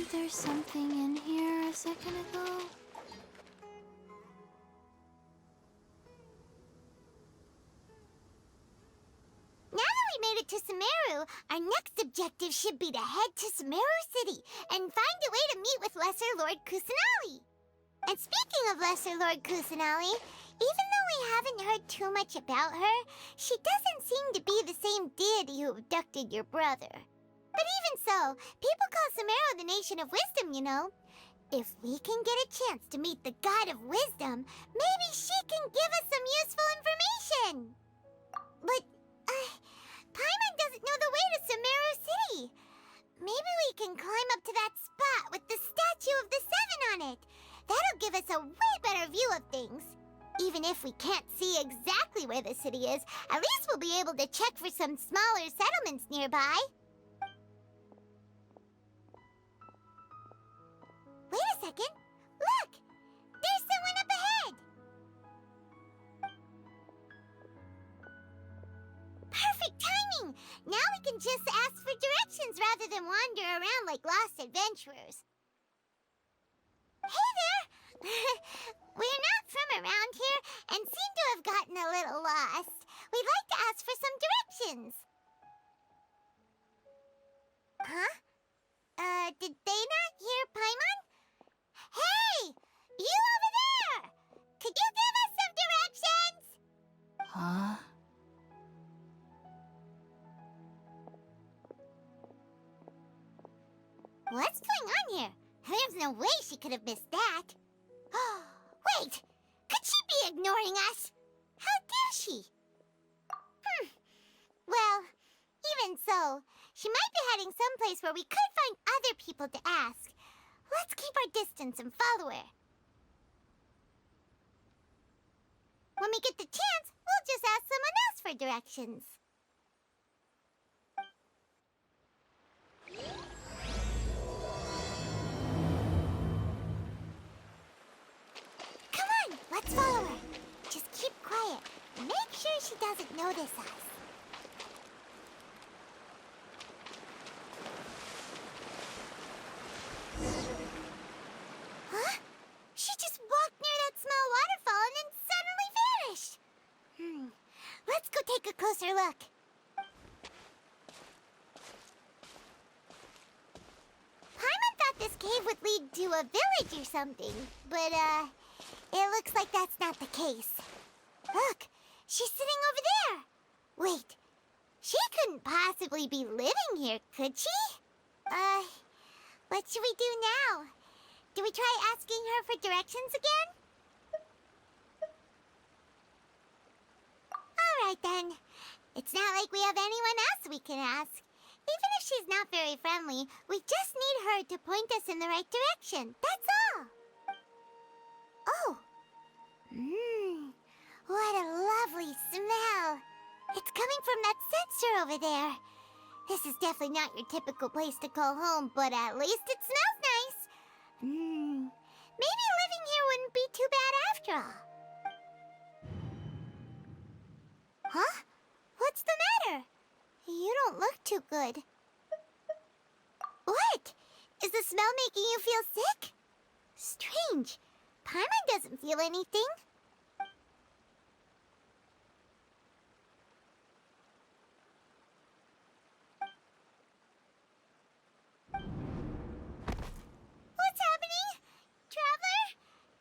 Wasn't there something in here a second ago? Now that we made it to Sumeru, our next objective should be to head to Sumeru City and find a way to meet with Lesser Lord Kusanali. And speaking of Lesser Lord Kusanali, even though we haven't heard too much about her, she doesn't seem to be the same deity who abducted your brother. But even so, people call Sumeru the Nation of Wisdom, you know. If we can get a chance to meet the God of Wisdom, maybe she can give us some useful information. But, Paimon doesn't know the way to Sumeru City. Maybe we can climb up to that spot with the statue of the Seven on it. That'll give us a way better view of things. Even if we can't see exactly where the city is, at least we'll be able to check for some smaller settlements nearby. Wait a second. Look! There's someone up ahead! Perfect timing! Now we can just ask for directions rather than wander around like lost adventurers. Hey there! We're not from around here and seem to have gotten a little lost. We'd like to ask for some directions. Huh? Did they not hear Paimon? Hey! You over there! Could you give us some directions? Huh? What's going on here? There's no way she could have missed that. Wait! Could she be ignoring us? How dare she? Well, even so, she might be heading someplace where we could find other people to ask. Let's keep our distance and follow her. When we get the chance, we'll just ask someone else for directions. Come on, let's follow her. Just keep quiet. Make sure she doesn't notice us. Huh? She just walked near that small waterfall and then suddenly vanished. Let's go take a closer look. Paimon thought this cave would lead to a village or something, but, it looks like that's not the case. Look, she's sitting over there. Wait, she couldn't possibly be living here, could she? What should we do now? Do we try asking her for directions again? All right, then. It's not like we have anyone else we can ask. Even if she's not very friendly, we just need her to point us in the right direction. That's all. Oh. What a lovely smell. It's coming from that sensor over there. This is definitely not your typical place to call home, but at least it smells nice. Maybe living here wouldn't be too bad after all. Huh? What's the matter? You don't look too good. What? Is the smell making you feel sick? Strange. Paimon doesn't feel anything. What's happening? Traveler?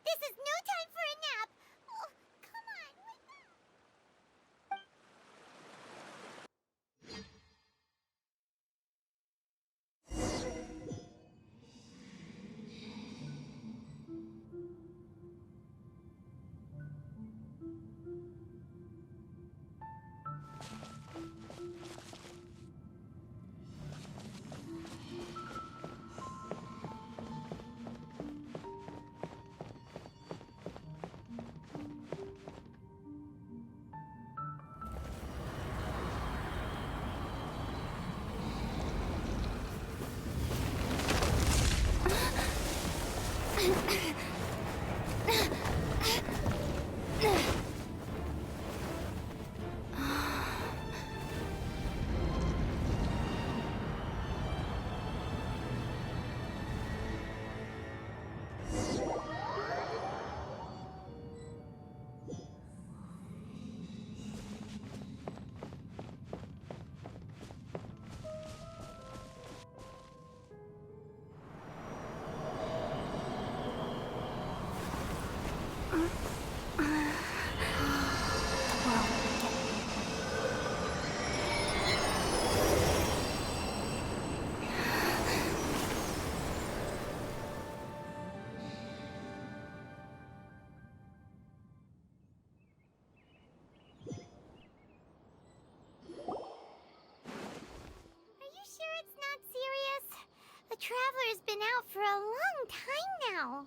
This is no time for a nap. Oh, come on, wake up. Traveler's been out for a long time now.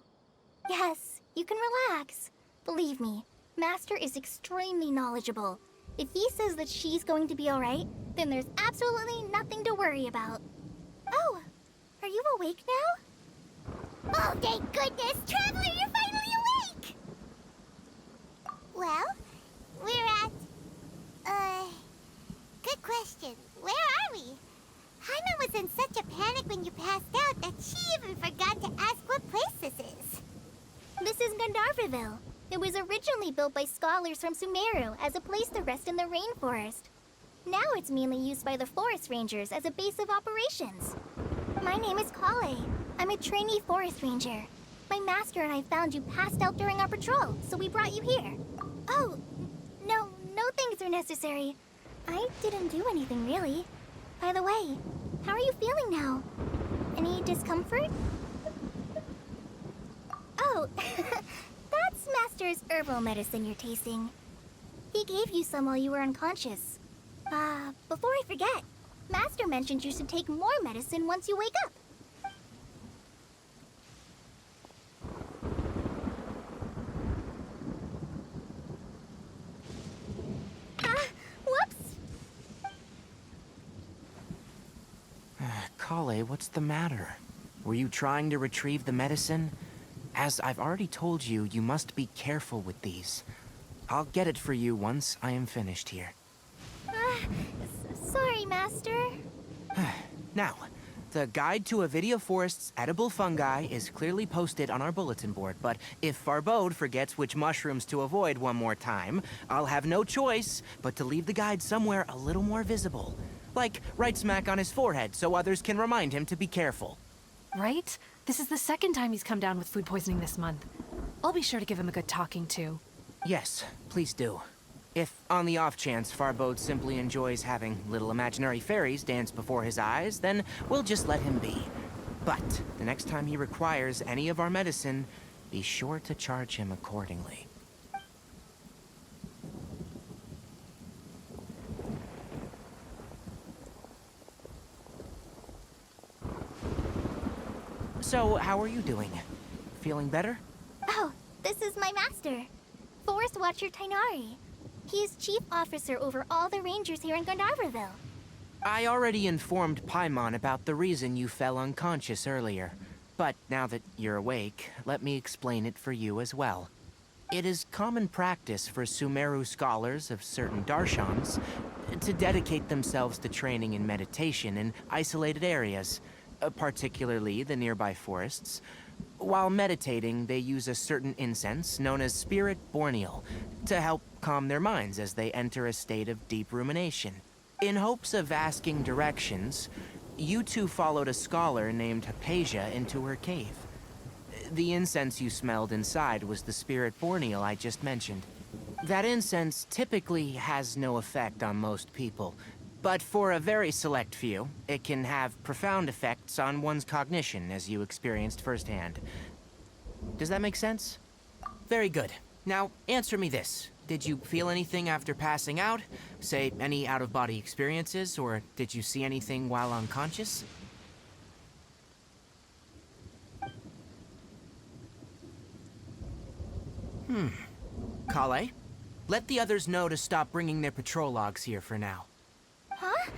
Yes, you can relax. Believe me, Master is extremely knowledgeable. If he says that she's going to be alright, then there's absolutely nothing to worry about. Oh, are you awake now? Oh, thank goodness! Traveler, you're finally awake! Well, we're at... Good question. Where are we? Jaime was in such a panic when you passed out that she even forgot to ask what place this is. This is Gandharvaville. It was originally built by scholars from Sumeru as a place to rest in the rainforest. Now it's mainly used by the forest rangers as a base of operations. My name is Kale. I'm a trainee forest ranger. My master and I found you passed out during our patrol, so we brought you here. Oh, no things are necessary. I didn't do anything, really. By the way, how are you feeling now? Any discomfort? Oh, that's Master's herbal medicine you're tasting. He gave you some while you were unconscious. Before I forget, Master mentioned you should take more medicine once you wake up. Whoops! Kale, what's the matter? Were you trying to retrieve the medicine? As I've already told you, you must be careful with these. I'll get it for you once I am finished here. Sorry, Master. Now, the guide to Avidia Forest's edible fungi is clearly posted on our bulletin board, but if Farbode forgets which mushrooms to avoid one more time, I'll have no choice but to leave the guide somewhere a little more visible. Like right smack on his forehead so others can remind him to be careful. Right? This is the second time he's come down with food poisoning this month. I'll be sure to give him a good talking to. Yes, please do. If, on the off chance, Farbode simply enjoys having little imaginary fairies dance before his eyes, then we'll just let him be. But the next time he requires any of our medicine, be sure to charge him accordingly. So, how are you doing? Feeling better? Oh, this is my master, Forest Watcher Tainari. He is chief officer over all the rangers here in Gandharvaville. I already informed Paimon about the reason you fell unconscious earlier. But now that you're awake, let me explain it for you as well. It is common practice for Sumeru scholars of certain darshans to dedicate themselves to training in meditation in isolated areas, particularly the nearby forests. While meditating, they use a certain incense known as Spirit Borneal to help calm their minds as they enter a state of deep rumination. In hopes of asking directions, you two followed a scholar named Hypatia into her cave. The incense you smelled inside was the Spirit Borneal I just mentioned. That incense typically has no effect on most people, but for a very select few, it can have profound effects on one's cognition, as you experienced firsthand. Does that make sense? Very good. Now, answer me this. Did you feel anything after passing out? Say, any out-of-body experiences, or did you see anything while unconscious? Kale, let the others know to stop bringing their patrol logs here for now. Huh?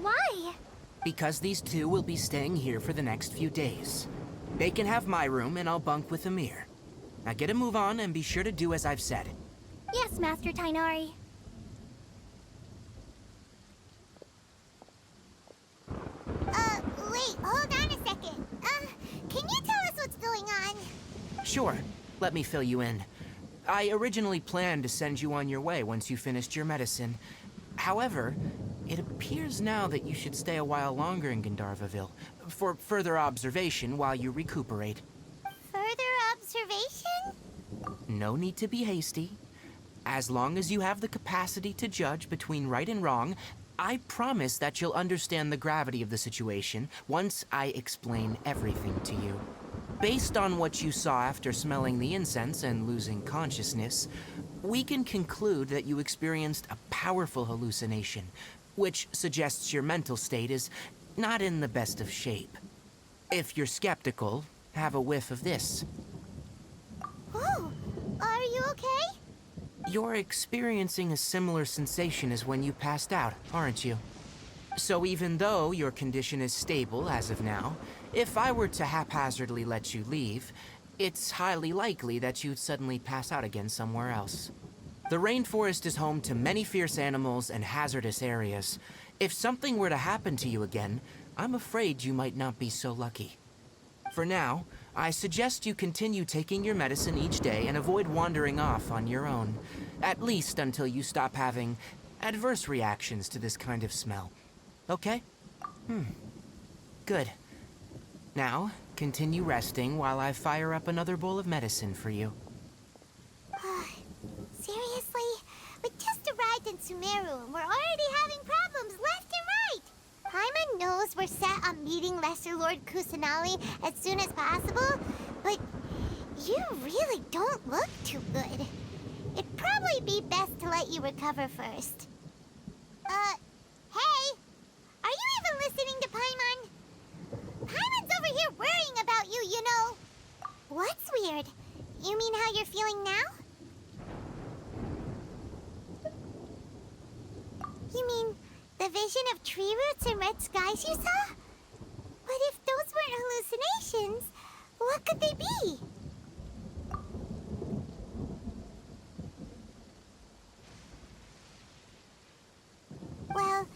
Why? Because these two will be staying here for the next few days. They can have my room, and I'll bunk with Amir. Now get a move on, and be sure to do as I've said. Yes, Master Tainari. Wait, hold on a second. Can you tell us what's going on? Sure, let me fill you in. I originally planned to send you on your way once you finished your medicine. However, it appears now that you should stay a while longer in Gandharvaville for further observation while you recuperate. Further observation? No need to be hasty. As long as you have the capacity to judge between right and wrong, I promise that you'll understand the gravity of the situation once I explain everything to you. Based on what you saw after smelling the incense and losing consciousness, we can conclude that you experienced a powerful hallucination, which suggests your mental state is not in the best of shape. If you're skeptical, have a whiff of this. Oh, are you okay? You're experiencing a similar sensation as when you passed out, aren't you? So even though your condition is stable as of now, if I were to haphazardly let you leave, it's highly likely that you'd suddenly pass out again somewhere else. The rainforest is home to many fierce animals and hazardous areas. If something were to happen to you again, I'm afraid you might not be so lucky. For now, I suggest you continue taking your medicine each day and avoid wandering off on your own, at least until you stop having adverse reactions to this kind of smell. Okay? Good. Now, continue resting while I fire up another bowl of medicine for you. Seriously? We just arrived in Sumeru and we're already having problems left and right! Paimon knows we're set on meeting Lesser Lord Kusanali as soon as possible, but you really don't look too good. It'd probably be best to let you recover first. Hey! Are you even listening to Paimon? Paimon's over here worrying about you, you know. What's weird? You mean how you're feeling now? You mean the vision of tree roots and red skies you saw? But if those weren't hallucinations, what could they be? Well,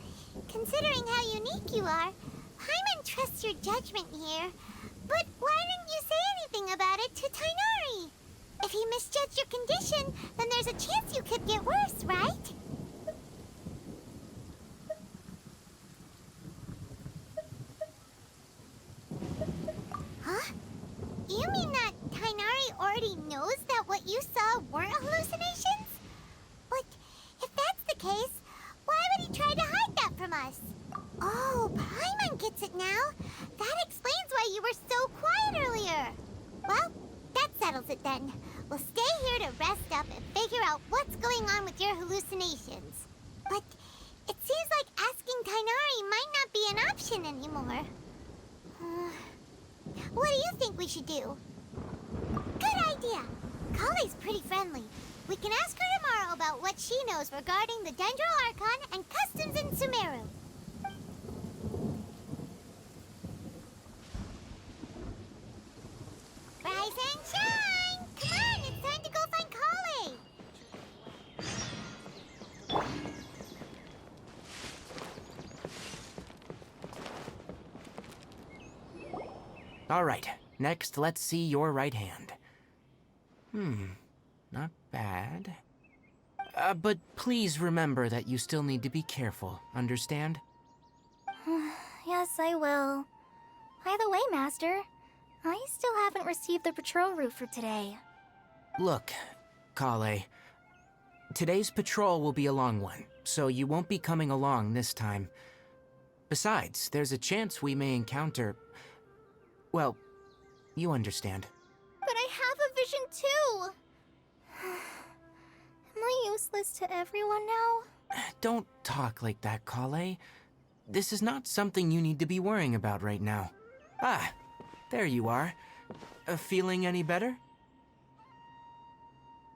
considering how unique you are, Paimon trusts your judgment here. But why didn't you say anything about it to Tainari? If he misjudged your condition, then there's a chance you could get worse, right? Huh? You mean that Tainari already knows that what you saw weren't hallucinations? But if that's the case, why would he try to hide that from us? Oh, Paimon gets it now. That explains why you were so quiet earlier. Well, that settles it then. We'll stay here to rest up and figure out what's going on with your hallucinations. But it seems like asking Tainari might not be an option anymore. What do you think we should do? Good idea. Kale's pretty friendly. We can ask her tomorrow about what she knows regarding the Dendro Archon and customs in Sumeru. Rise and shine! Come on, it's time to go find Kale! All right, next let's see your right hand. Not bad. But please remember that you still need to be careful, understand? Yes, I will. By the way, Master, I still haven't received the patrol route for today. Look, Kale, today's patrol will be a long one, so you won't be coming along this time. Besides, there's a chance we may encounter... Well, you understand. But I have a vision too! Am I useless to everyone now? Don't talk like that, Kale. This is not something you need to be worrying about right now. Ah, there you are. Feeling any better?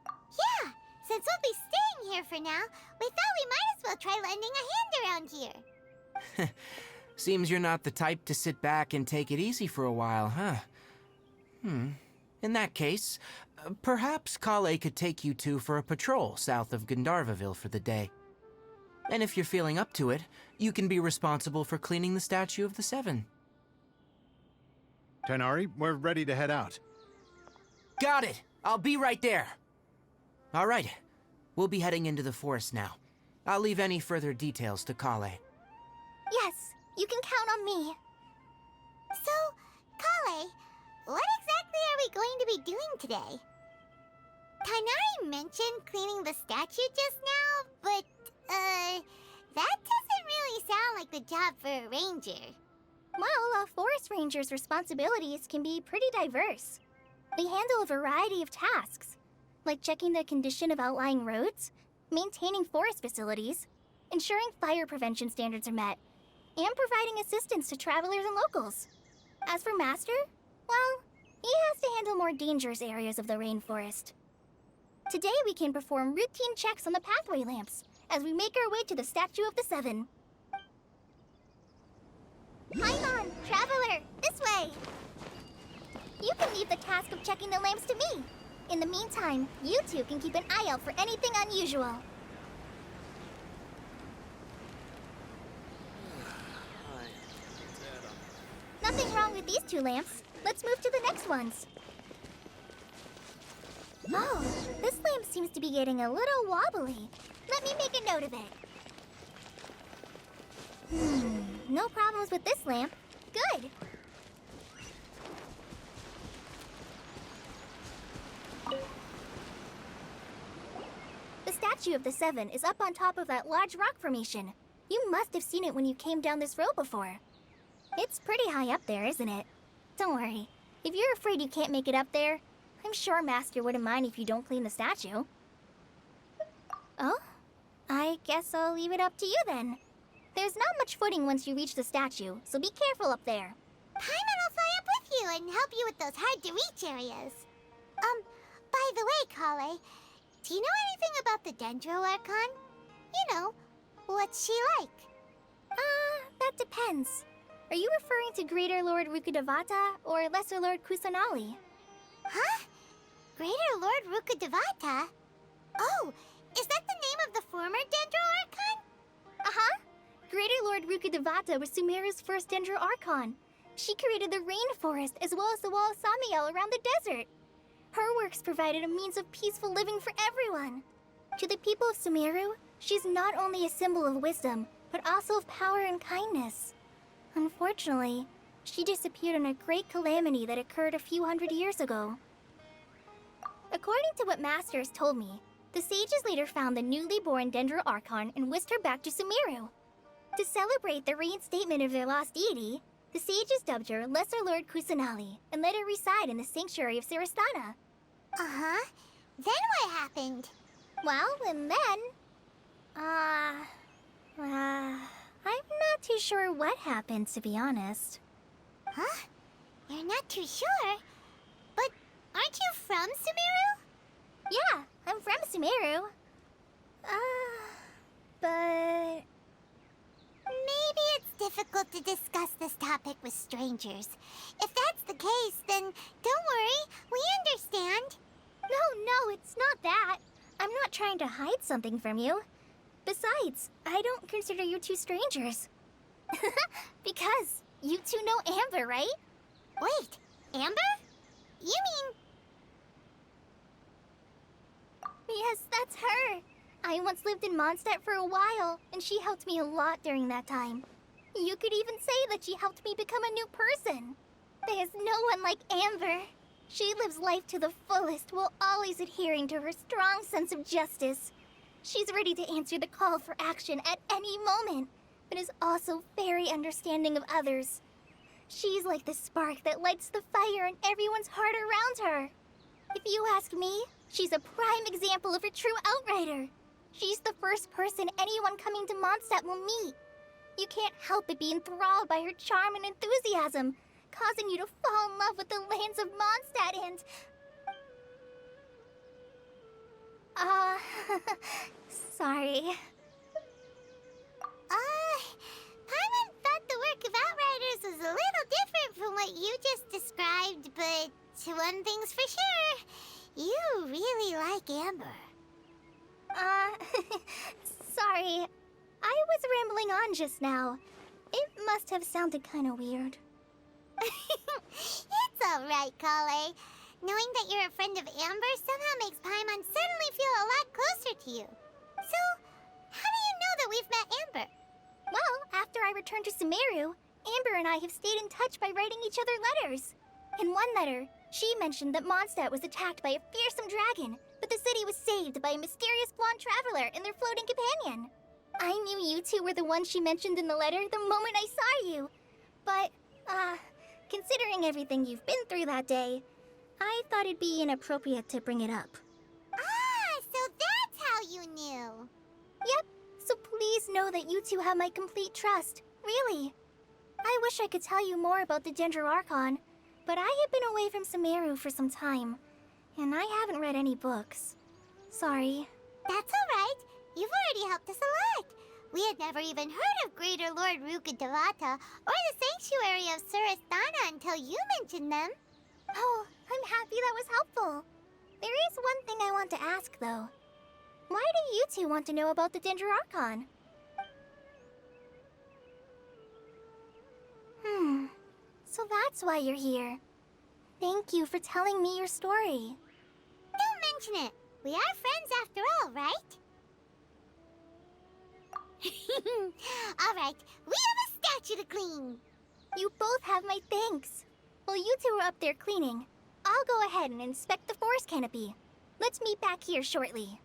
Yeah, since we'll be staying here for now, we thought we might as well try lending a hand around here. Seems you're not the type to sit back and take it easy for a while, huh? In that case, perhaps Kale could take you two for a patrol south of Gandharvaville for the day. And if you're feeling up to it, you can be responsible for cleaning the statue of the Seven. Tainari, we're ready to head out. Got it! I'll be right there! All right, we'll be heading into the forest now. I'll leave any further details to Kale. Yes, you can count on me. So, Kale, what exactly are we going to be doing today? Tainari mentioned cleaning the statue just now, but, that doesn't really sound like the job for a ranger. Well, a forest ranger's responsibilities can be pretty diverse. They handle a variety of tasks, like checking the condition of outlying roads, maintaining forest facilities, ensuring fire prevention standards are met, and providing assistance to travelers and locals. As for Master, well, he has to handle more dangerous areas of the rainforest. Today we can perform routine checks on the pathway lamps as we make our way to the Statue of the Seven. Paimon, Traveler, this way! You can leave the task of checking the lamps to me. In the meantime, you two can keep an eye out for anything unusual. Nothing wrong with these two lamps. Let's move to the next ones. Oh, this lamp seems to be getting a little wobbly. Let me make a note of it. No problems with this lamp. Good. The Statue of the Seven is up on top of that large rock formation. You must have seen it when you came down this road before. It's pretty high up there, isn't it? Don't worry. If you're afraid you can't make it up there, I'm sure Master wouldn't mind if you don't clean the statue. Oh? I guess I'll leave it up to you then. There's not much footing once you reach the statue, so be careful up there. Paimon will fly up with you and help you with those hard-to-reach areas. By the way, Kale, do you know anything about the Dendro Archon? You know, what's she like? That depends. Are you referring to Greater Lord Rukkhadevata or Lesser Lord Kusanali? Huh? Greater Lord Rukkhadevata? Oh, is that the name of the former Dendro Archon? Uh-huh. Greater Lord Rukkhadevata was Sumeru's first Dendro Archon. She created the rainforest as well as the wall of Samiel around the desert. Her works provided a means of peaceful living for everyone. To the people of Sumeru, she's not only a symbol of wisdom, but also of power and kindness. Unfortunately, she disappeared in a great calamity that occurred a few hundred years ago. According to what Master has told me, the sages later found the newly born Dendro Archon and whisked her back to Sumeru. To celebrate the reinstatement of their lost deity, the sages dubbed her Lesser Lord Kusanali and let her reside in the sanctuary of Sarastana. Uh-huh. Then what happened? Well, and then... I'm not too sure what happened, to be honest. Huh? You're not too sure? But aren't you from Sumeru? Yeah, I'm from Sumeru. But... Maybe it's difficult to discuss this topic with strangers. If that's the case, then don't worry, we understand. No, it's not that. I'm not trying to hide something from you. Besides, I don't consider you two strangers. Because you two know Amber, right? Wait, Amber? You mean... Yes, that's her. I once lived in Mondstadt for a while, and she helped me a lot during that time. You could even say that she helped me become a new person. There's no one like Amber. She lives life to the fullest while always adhering to her strong sense of justice. She's ready to answer the call for action at any moment, but is also very understanding of others. She's like the spark that lights the fire in everyone's heart around her. If you ask me, she's a prime example of a true outrider. She's the first person anyone coming to Mondstadt will meet. You can't help but be enthralled by her charm and enthusiasm, causing you to fall in love with the lands of Mondstadt and... sorry. Paimon thought the work of Outriders was a little different from what you just described, but one thing's for sure, you really like Amber. Sorry. I was rambling on just now. It must have sounded kind of weird. It's alright, Kale. Knowing that you're a friend of Amber somehow makes Paimon suddenly feel a lot closer to you. So, how do you know that we've met Amber? Well, after I returned to Sumeru, Amber and I have stayed in touch by writing each other letters. In one letter, she mentioned that Mondstadt was attacked by a fearsome dragon, but the city was saved by a mysterious blonde traveler and their floating companion. I knew you two were the ones she mentioned in the letter the moment I saw you. But, considering everything you've been through that day, I thought it'd be inappropriate to bring it up. So that's how you knew. Yep, so please know that you two have my complete trust. Really. I wish I could tell you more about the Dendroarchon, but I have been away from Sumeru for some time, and I haven't read any books. Sorry. That's alright. You've already helped us a lot. We had never even heard of Greater Lord Rukkhadevata or the Sanctuary of Surasthana until you mentioned them. Oh, I'm happy that was helpful. There is one thing I want to ask, though. Why do you two want to know about the Dendroarchon? So that's why you're here. Thank you for telling me your story. Don't mention it. We are friends after all, right? Alright, we have a statue to clean. You both have my thanks. While you two are up there cleaning, I'll go ahead and inspect the forest canopy. Let's meet back here shortly.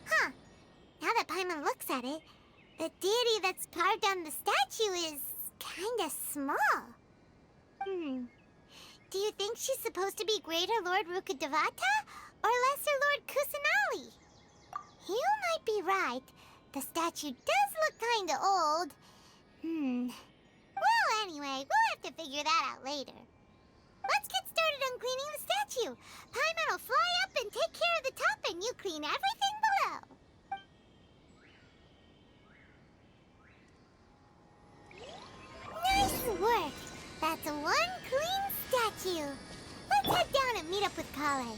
Huh. Now that Paimon looks at it, the deity that's carved on the statue is kinda small. Do you think she's supposed to be Greater Lord Rukkhadevata or Lesser Lord Kusanali? You might be right. The statue does look kinda old. Well, anyway, we'll have to figure that out later. Let's get started on cleaning the statue. Paimon will fly up and take care of the top, and you clean everything below. Nice work! That's one clean statue. Let's head down and meet up with Kale.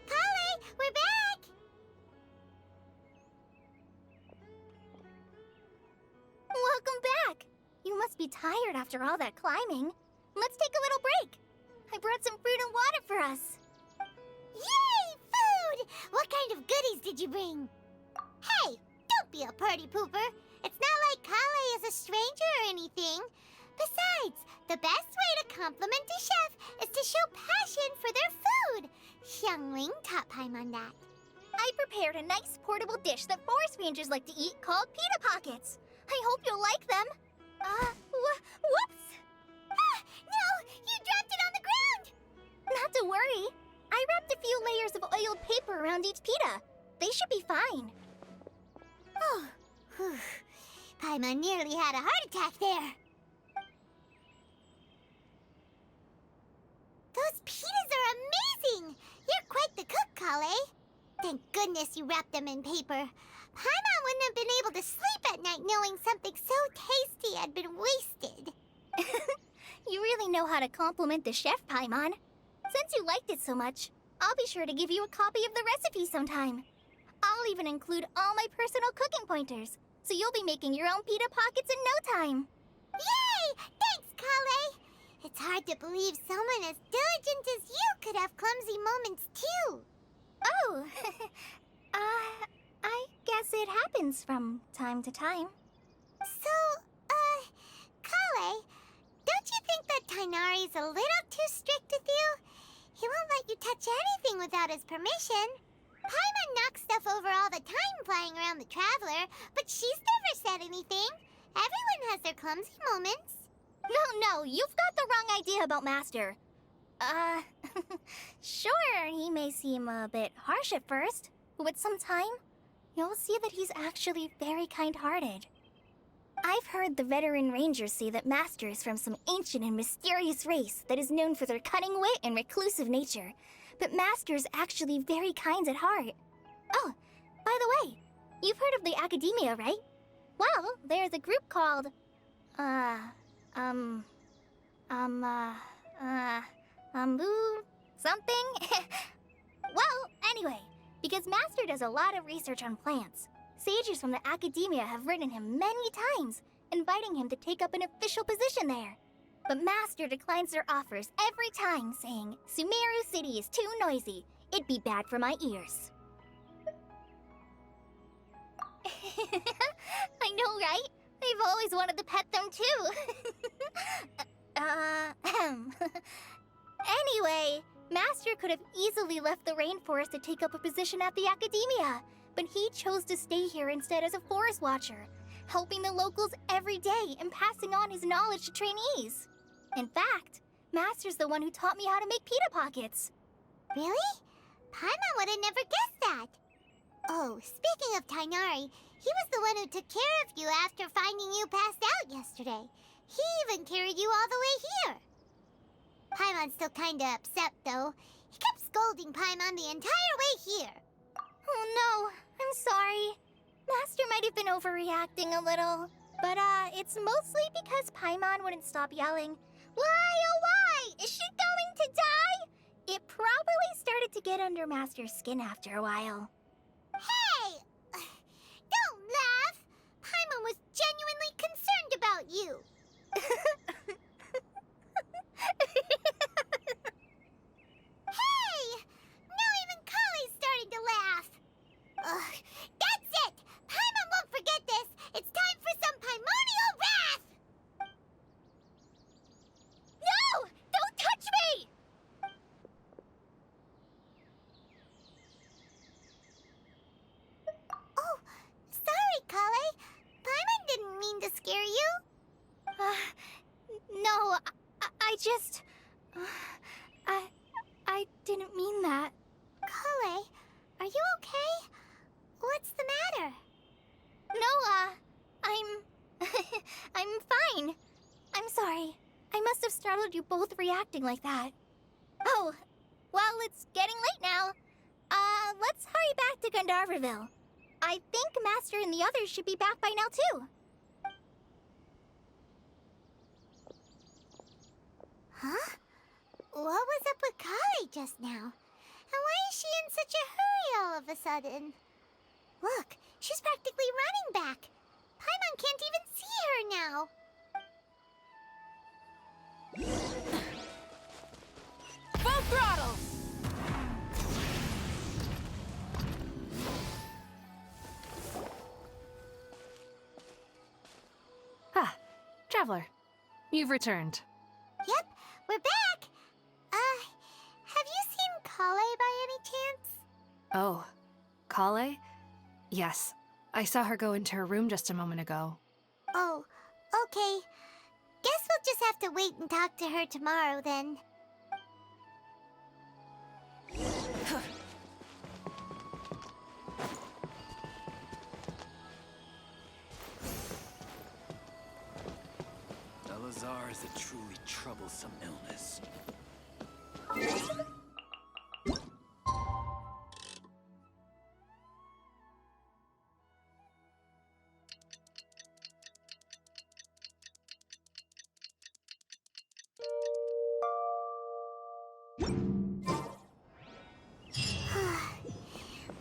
Kale, we're back! Welcome back! You must be tired after all that climbing. Let's take a little break. I brought some fruit and water for us. Yay! Food! What kind of goodies did you bring? Hey, don't be a party pooper. It's not like Kale is a stranger or anything. Besides, the best way to compliment a chef is to show passion for their food. Xiangling taught Paimon that. I prepared a nice portable dish that forest rangers like to eat called pita pockets. I hope you'll like them. Whoops! Ah, no! You dropped it on the ground! Not to worry. I wrapped a few layers of oiled paper around each pita. They should be fine. Oh, whew. Paimon nearly had a heart attack there. Those pitas are amazing! You're quite the cook, Kale. Thank goodness you wrapped them in paper. Paimon wouldn't have been able to sleep at night knowing something so tasty had been wasted. You really know how to compliment the chef, Paimon. Since you liked it so much, I'll be sure to give you a copy of the recipe sometime. I'll even include all my personal cooking pointers, so you'll be making your own pita pockets in no time. Yay! Thanks, Kale! It's hard to believe someone as diligent as you could have clumsy moments, too. Oh, I guess it happens from time to time. So, Kale, don't you think that Tainari's a little too strict with you? He won't let you touch anything without his permission. Paimon knocks stuff over all the time flying around the Traveler, but she's never said anything. Everyone has their clumsy moments. No, you've got the wrong idea about Master. Sure, he may seem a bit harsh at first, but with some time, you'll see that he's actually very kind-hearted. I've heard the veteran rangers say that Master is from some ancient and mysterious race that is known for their cunning wit and reclusive nature, but Master's actually very kind at heart. Oh, by the way, you've heard of the Academia, right? Well, there's a group called, something? Well, anyway, because Master does a lot of research on plants, sages from the Academia have written him many times, inviting him to take up an official position there. But Master declines their offers every time, saying, Sumeru City is too noisy. It'd be bad for my ears. know, right? I've always wanted to pet them too. Anyway, Master could have easily left the rainforest to take up a position at the academia, but he chose to stay here instead as a forest watcher, helping the locals every day and passing on his knowledge to trainees. In fact, Master's the one who taught me how to make pita pockets. Really? Paimon would have never guessed that. Oh, speaking of Tainari, he was the one who took care of you after finding you passed out yesterday. He even carried you all the way here. Paimon's still kinda upset, though. He kept scolding Paimon the entire way here. Oh no, I'm sorry. Master might have been overreacting a little. But it's mostly because Paimon wouldn't stop yelling, "Why, oh why? Is she going to die?" It probably started to get under Master's skin after a while. Hey! Don't laugh! Paimon was genuinely concerned about you. Hey! Now even Kale's starting to laugh. Ugh, that's it! Paimon won't forget this! It's time for some primordial wrath! No! Don't touch me! Oh, sorry, Kale. Paimon didn't mean to scare you. No, I just... I didn't mean that. Kale, are you okay? What's the matter? No, I'm fine. I'm sorry. I must have startled you both reacting like that. Oh, well, it's getting late now. Let's hurry back to Gandharville. I think Master and the others should be back by now, too. Huh? What was up with Kale just now? And why is she in such a hurry all of a sudden? Look, she's practically running back. Paimon can't even see her now. Full throttle! Ah, Traveler, you've returned. Yep, we're back. Have you seen Kale by any chance? Oh, Kale? Yes, I saw her go into her room just a moment ago. Oh, okay. Guess we'll just have to wait and talk to her tomorrow then. Elazar is a truly troublesome illness.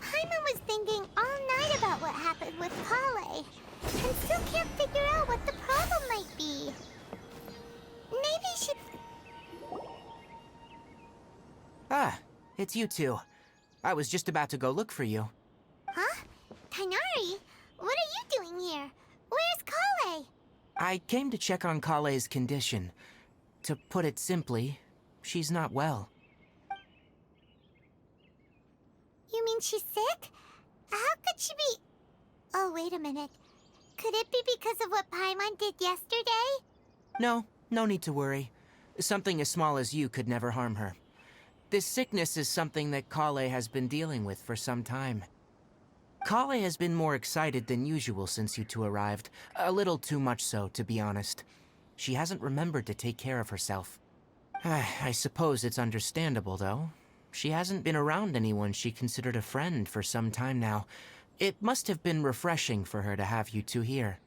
Paimon was thinking all night about what happened with Kale, and still can't figure out what the problem might be. Maybe she... Ah, it's you two. I was just about to go look for you. Huh? Tainari? What are you doing here? Where's Kale? I came to check on Kale's condition. To put it simply, she's not well. You mean she's sick? How could she be... Oh, wait a minute. Could it be because of what Paimon did yesterday? No need to worry. Something as small as you could never harm her. This sickness is something that Kale has been dealing with for some time. Kale has been more excited than usual since you two arrived. A little too much so, to be honest. She hasn't remembered to take care of herself. I suppose it's understandable, though. She hasn't been around anyone she considered a friend for some time now. It must have been refreshing for her to have you two here.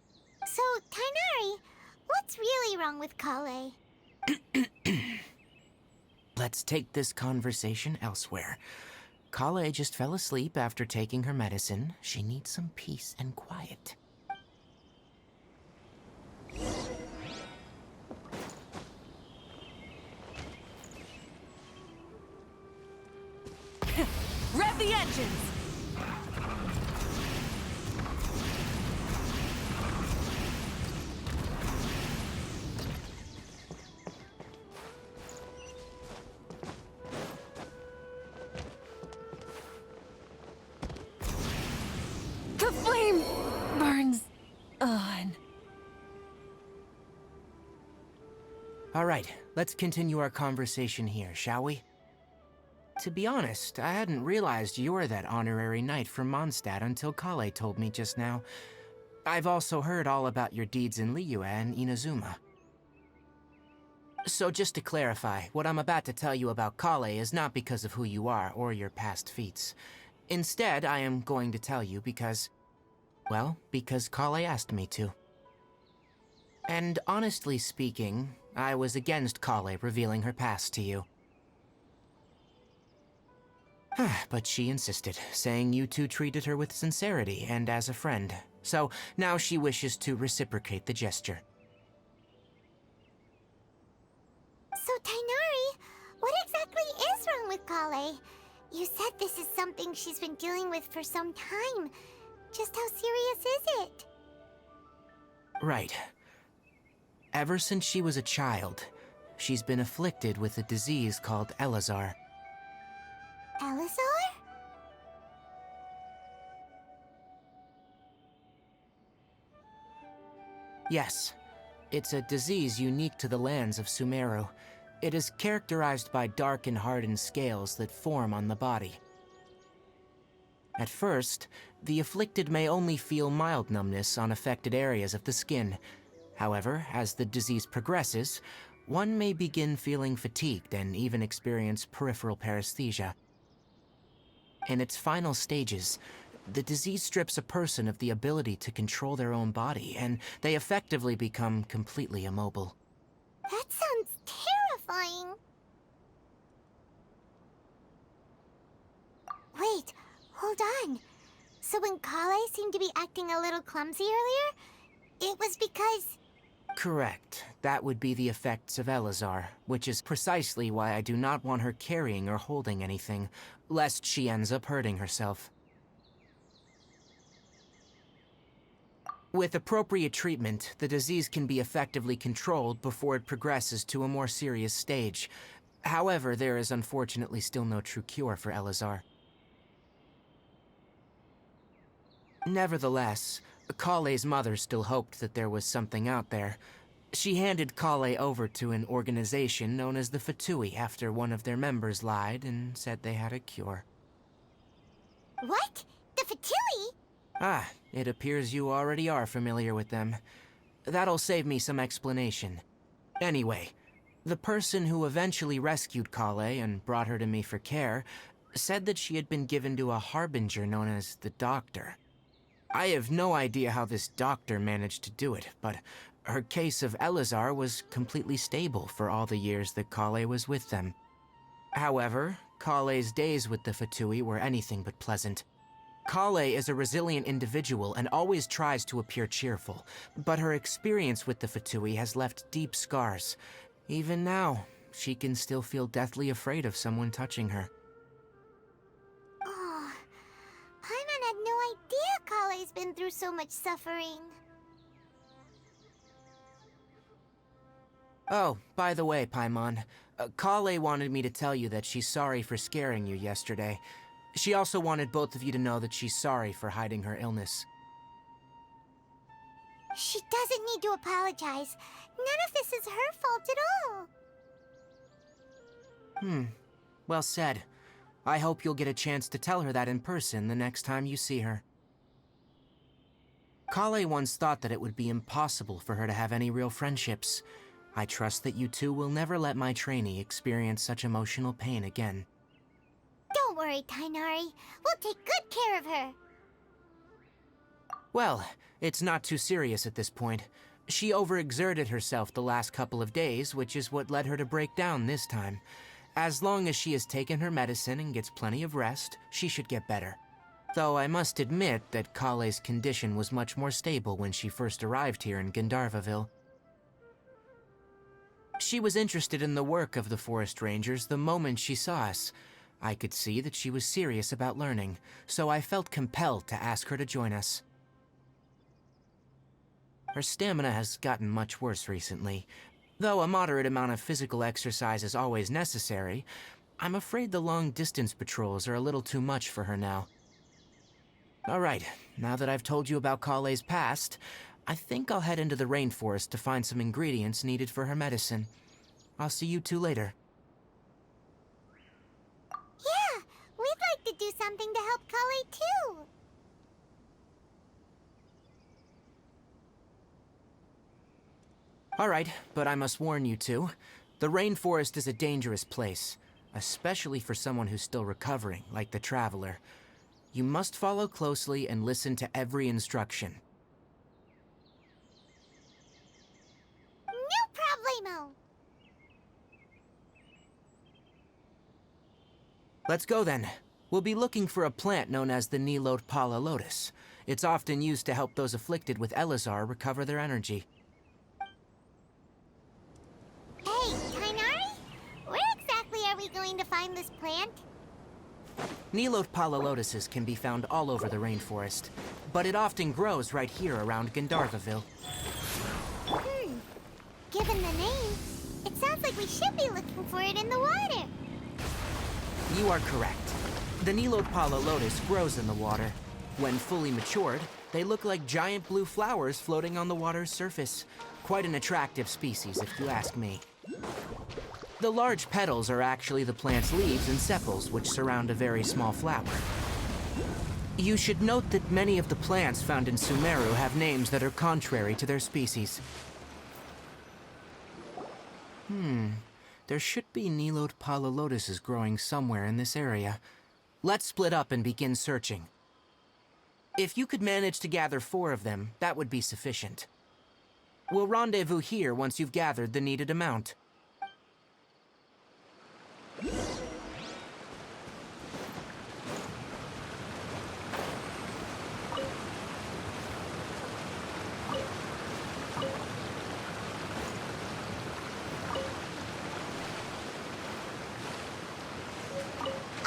So, Tainari, what's really wrong with Kale? Let's take this conversation elsewhere. Kale just fell asleep after taking her medicine. She needs some peace and quiet. Rev the engines! All right, let's continue our conversation here, shall we? To be honest, I hadn't realized you were that honorary knight from Mondstadt until Kale told me just now. I've also heard all about your deeds in Liyue and Inazuma. So just to clarify, what I'm about to tell you about Kale is not because of who you are or your past feats. Instead, I am going to tell you because, well, because Kale asked me to. And honestly speaking, I was against Kale revealing her past to you. But she insisted, saying you two treated her with sincerity and as a friend. So now she wishes to reciprocate the gesture. So, Tainari, what exactly is wrong with Kale? You said this is something she's been dealing with for some time. Just how serious is it? Right. Ever since she was a child, she's been afflicted with a disease called Elazar. Elazar? Yes. It's a disease unique to the lands of Sumeru. It is characterized by dark and hardened scales that form on the body. At first, the afflicted may only feel mild numbness on affected areas of the skin. However, as the disease progresses, one may begin feeling fatigued and even experience peripheral paresthesia. In its final stages, the disease strips a person of the ability to control their own body, and they effectively become completely immobile. That sounds terrifying. Wait, hold on. So when Kale seemed to be acting a little clumsy earlier, it was because... Correct. That would be the effects of Elazar, which is precisely why I do not want her carrying or holding anything, lest she ends up hurting herself. With appropriate treatment, the disease can be effectively controlled before it progresses to a more serious stage. However, there is unfortunately still no true cure for Elazar. Nevertheless, Kale's mother still hoped that there was something out there. She handed Kale over to an organization known as the Fatui after one of their members lied and said they had a cure. What? The Fatui? Ah, it appears you already are familiar with them. That'll save me some explanation. Anyway, the person who eventually rescued Kale and brought her to me for care said that she had been given to a harbinger known as the Doctor. I have no idea how this doctor managed to do it, but her case of Elazar was completely stable for all the years that Kale was with them. However, Kale's days with the Fatui were anything but pleasant. Kale is a resilient individual and always tries to appear cheerful, but her experience with the Fatui has left deep scars. Even now, she can still feel deathly afraid of someone touching her. Oh, Paimon had no idea Kale's been through so much suffering. Oh, by the way, Paimon, Kale wanted me to tell you that she's sorry for scaring you yesterday. She also wanted both of you to know that she's sorry for hiding her illness. She doesn't need to apologize. None of this is her fault at all. Well said. I hope you'll get a chance to tell her that in person the next time you see her. Kale once thought that it would be impossible for her to have any real friendships. I trust that you two will never let my trainee experience such emotional pain again. Don't worry, Tainari. We'll take good care of her. Well, it's not too serious at this point. She overexerted herself the last couple of days, which is what led her to break down this time. As long as she has taken her medicine and gets plenty of rest, she should get better. Though I must admit that Kale's condition was much more stable when she first arrived here in Gandharvaville. She was interested in the work of the forest rangers the moment she saw us. I could see that she was serious about learning, so I felt compelled to ask her to join us. Her stamina has gotten much worse recently. Though a moderate amount of physical exercise is always necessary, I'm afraid the long-distance patrols are a little too much for her now. Alright, now that I've told you about Kale's past, I think I'll head into the rainforest to find some ingredients needed for her medicine. I'll see you two later. Yeah, we'd like to do something to help Kale too. All right, but I must warn you two. The rainforest is a dangerous place, especially for someone who's still recovering, like the Traveler. You must follow closely and listen to every instruction. No problemo. Let's go then. We'll be looking for a plant known as the Nilot Pala Lotus. It's often used to help those afflicted with Elazar recover their energy. Hey, Tainari? Where exactly are we going to find this plant? Nilot Pala Lotuses can be found all over the rainforest, but it often grows right here around Gandharvaville. Given the name, it sounds like we should be looking for it in the water. You are correct. The Nilot Pala Lotus grows in the water. When fully matured, they look like giant blue flowers floating on the water's surface. Quite an attractive species, if you ask me. The large petals are actually the plant's leaves and sepals, which surround a very small flower. You should note that many of the plants found in Sumeru have names that are contrary to their species. There should be Nilot Pala Lotuses growing somewhere in this area. Let's split up and begin searching. If you could manage to gather 4 of them, that would be sufficient. We'll rendezvous here once you've gathered the needed amount.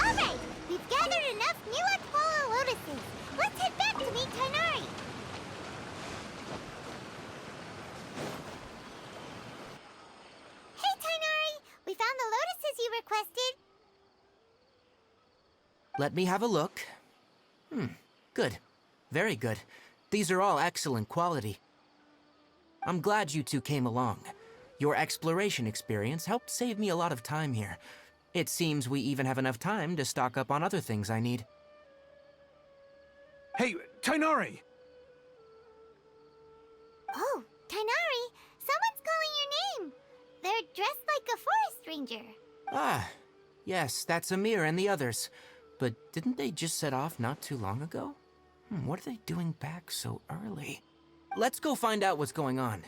All right, we've gathered enough Nilot Pala Lotuses. Let's head back to meet Tainari. Hey, Tainari! We found the lotuses you requested. Let me have a look. Good. Very good. These are all excellent quality. I'm glad you two came along. Your exploration experience helped save me a lot of time here. It seems we even have enough time to stock up on other things I need. Hey, Tainari! Oh, Tainari, someone's calling your name. They're dressed like a forest ranger. Ah, yes, that's Amir and the others. But didn't they just set off not too long ago? What are they doing back so early? Let's go find out what's going on.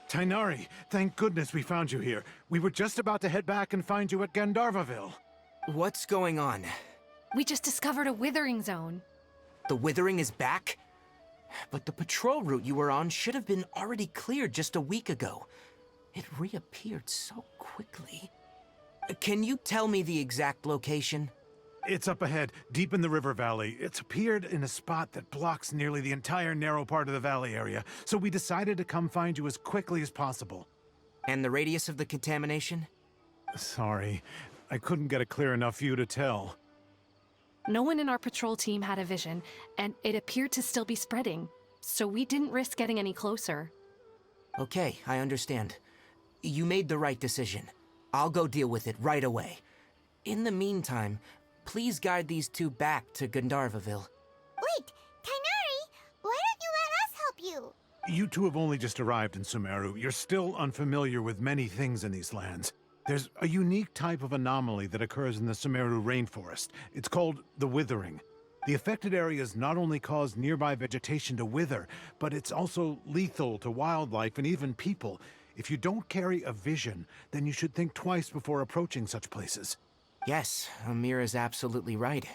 Tainari, thank goodness we found you here. We were just about to head back and find you at Gandharvaville. What's going on? We just discovered a withering zone. The withering is back? But the patrol route you were on should have been already cleared just a week ago. It reappeared so quickly. Can you tell me the exact location? It's up ahead, deep in the river valley. It's appeared in a spot that blocks nearly the entire narrow part of the valley area, so we decided to come find you as quickly as possible. And the radius of the contamination? Sorry, I couldn't get a clear enough view to tell. No one in our patrol team had a vision, and it appeared to still be spreading, so we didn't risk getting any closer. Okay, I understand. You made the right decision. I'll go deal with it right away. In the meantime, please guide these two back to Gandharvaville. Wait, Tainari, why don't you let us help you? You two have only just arrived in Sumeru. You're still unfamiliar with many things in these lands. There's a unique type of anomaly that occurs in the Sumeru rainforest. It's called the withering. The affected areas not only cause nearby vegetation to wither, but it's also lethal to wildlife and even people. If you don't carry a vision, then you should think twice before approaching such places. Yes, Amir is absolutely right.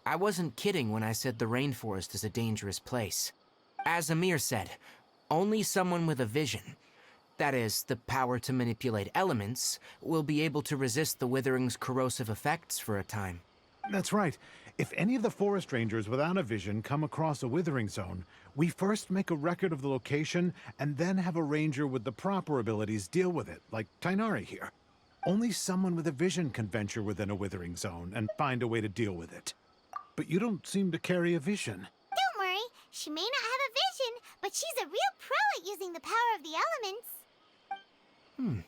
I wasn't kidding when I said the rainforest is a dangerous place. As Amir said, only someone with a vision, that is, the power to manipulate elements, will be able to resist the withering's corrosive effects for a time. That's right. If any of the forest rangers without a vision come across a withering zone, we first make a record of the location and then have a ranger with the proper abilities deal with it, like Tainari here. Only someone with a vision can venture within a withering zone and find a way to deal with it. But you don't seem to carry a vision. Don't worry, she may not have a vision, but she's a real pro at using the power of the elements.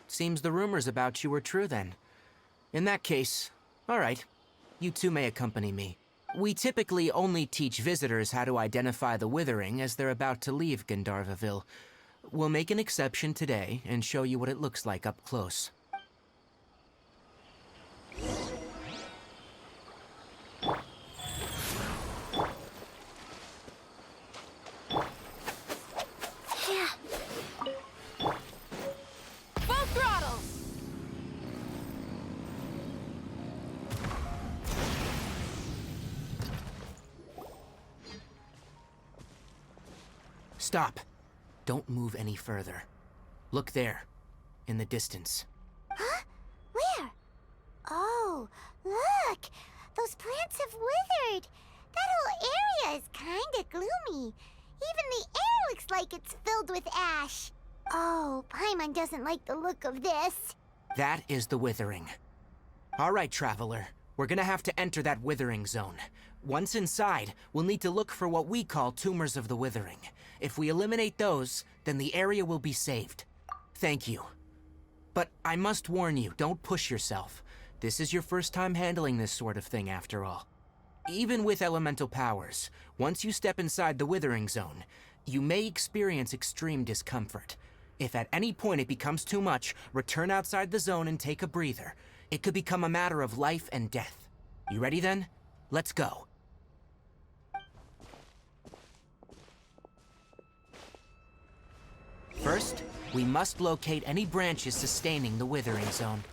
Seems the rumors about you were true then. In that case, all right. You two may accompany me. We typically only teach visitors how to identify the withering as they're about to leave Gandharvaville. We'll make an exception today and show you what it looks like up close. Full throttle! Stop. Don't move any further. Look there, in the distance. Huh? Where? Oh, look! Those plants have withered. That whole area is kinda gloomy. Even the air looks like it's filled with ash. Oh, Paimon doesn't like the look of this. That is the withering. All right, traveler. We're gonna have to enter that withering zone. Once inside, we'll need to look for what we call tumors of the withering. If we eliminate those, then the area will be saved. Thank you. But I must warn you, don't push yourself. This is your first time handling this sort of thing, after all. Even with elemental powers, once you step inside the withering zone, you may experience extreme discomfort. If at any point it becomes too much, return outside the zone and take a breather. It could become a matter of life and death. You ready then? Let's go. First, we must locate any branches sustaining the withering zone.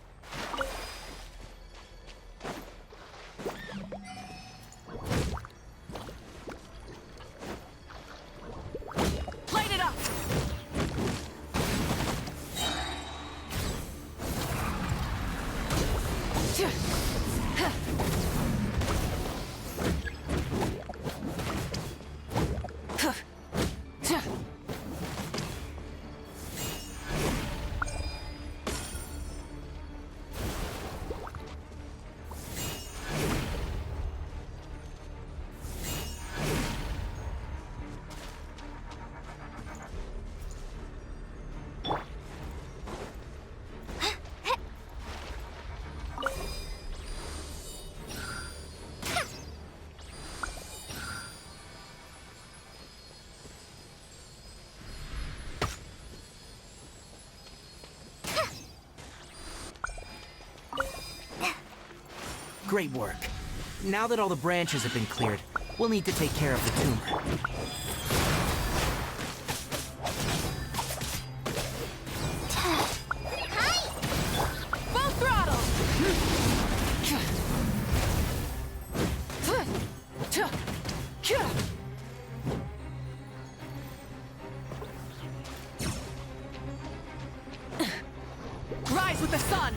Light it up! Great work. Now that all the branches have been cleared, we'll need to take care of the tumor. Full throttle! Rise with the sun!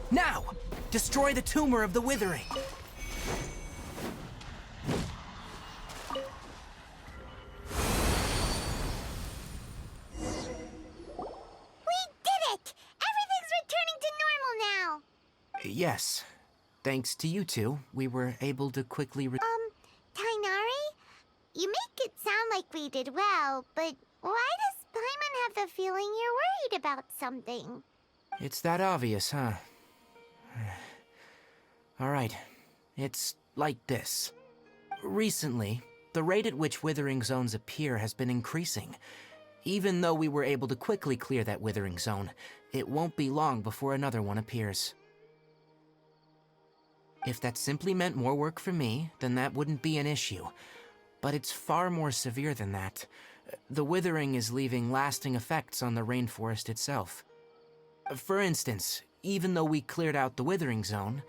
Now, destroy the tumor of the withering. We did it! Everything's returning to normal now. Yes. Thanks to you two, we were able to quickly Tainari? You make it sound like we did well, but why does Paimon have the feeling you're worried about something? It's that obvious, huh? All right. It's like this. Recently, the rate at which withering zones appear has been increasing. Even though we were able to quickly clear that withering zone, it won't be long before another one appears. If that simply meant more work for me, then that wouldn't be an issue. But it's far more severe than that. The withering is leaving lasting effects on the rainforest itself. For instance, even though we cleared out the withering zone,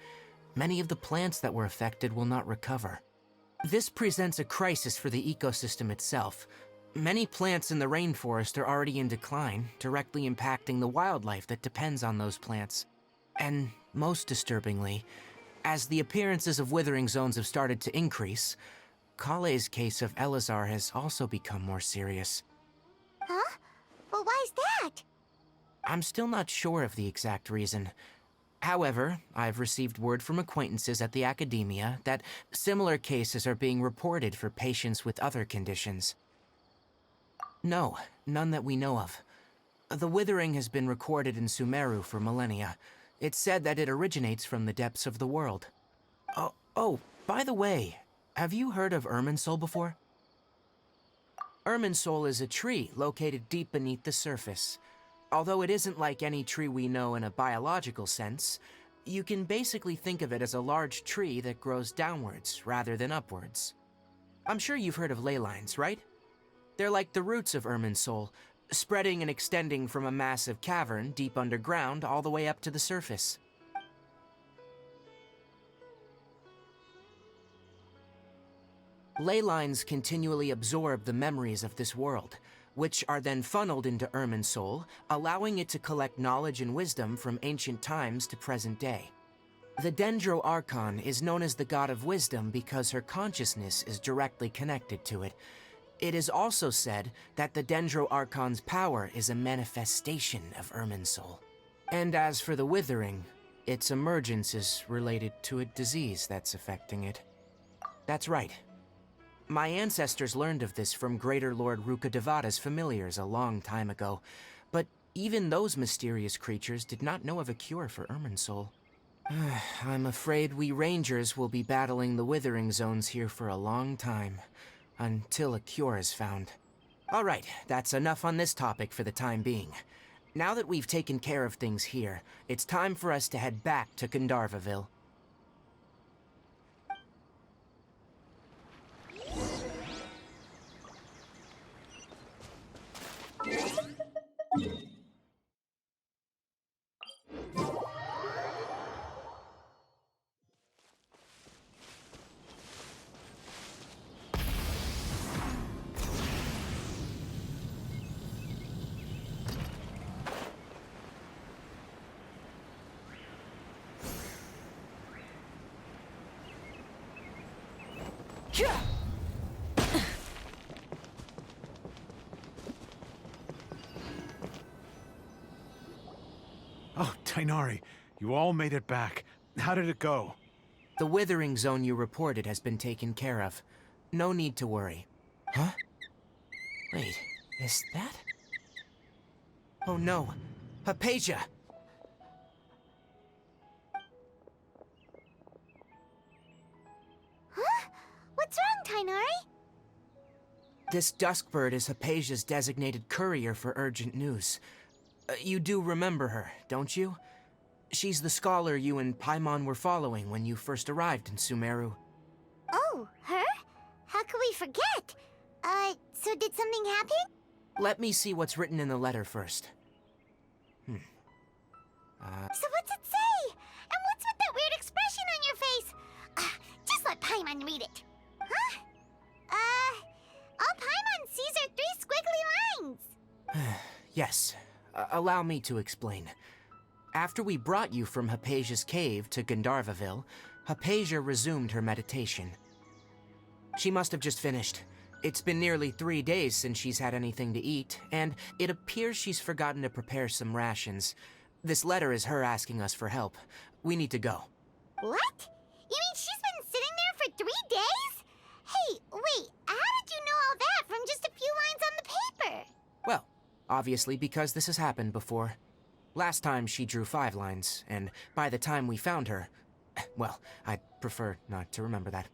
many of the plants that were affected will not recover. This presents a crisis for the ecosystem itself. Many plants in the rainforest are already in decline, directly impacting the wildlife that depends on those plants. And most disturbingly, as the appearances of withering zones have started to increase, Kale's case of Elazar has also become more serious. Huh? Well, why is that? I'm still not sure of the exact reason. However, I've received word from acquaintances at the academia that similar cases are being reported for patients with other conditions. No, none that we know of. The withering has been recorded in Sumeru for millennia. It's said that it originates from the depths of the world. Oh, by the way, have you heard of Irminsul before? Irminsul is a tree located deep beneath the surface. Although it isn't like any tree we know in a biological sense, you can basically think of it as a large tree that grows downwards rather than upwards. I'm sure you've heard of ley lines, right? They're like the roots of Irminsul, spreading and extending from a massive cavern deep underground all the way up to the surface. Ley lines continually absorb the memories of this world, which are then funneled into Irminsul, allowing it to collect knowledge and wisdom from ancient times to present day. The Dendro Archon is known as the god of wisdom because her consciousness is directly connected to it. It is also said that the Dendro Archon's power is a manifestation of Irminsul. And as for the withering, its emergence is related to a disease that's affecting it. That's right. My ancestors learned of this from Greater Lord Rukkhadevata's familiars a long time ago, but even those mysterious creatures did not know of a cure for Irminsul. I'm afraid we rangers will be battling the withering zones here for a long time, until a cure is found. All right, that's enough on this topic for the time being. Now that we've taken care of things here, it's time for us to head back to Gandharvaville. Oh, Tainari, you all made it back. How did it go? The withering zone you reported has been taken care of. No need to worry. Huh? Wait, is that? Oh no, Hypatia! Huh? What's wrong, Tainari? This Duskbird is Hypatia's designated courier for urgent news. You do remember her, don't you? She's the scholar you and Paimon were following when you first arrived in Sumeru. Oh, her? How could we forget? So did something happen? Let me see what's written in the letter first. So what's it say? And what's with that weird expression on your face? Just let Paimon read it. Huh? All Paimon sees are 3 squiggly lines. Yes, allow me to explain. After we brought you from Hypatia's cave to Gandharvaville, Hypatia resumed her meditation. She must have just finished. It's been nearly 3 days since she's had anything to eat, and it appears she's forgotten to prepare some rations. This letter is her asking us for help. We need to go. What? You mean she's been sitting there for 3 days? Hey, wait, how did you know all that from just a few lines on the paper? Well, obviously because this has happened before. Last time she drew 5 lines, and by the time we found her... Well, I'd prefer not to remember that.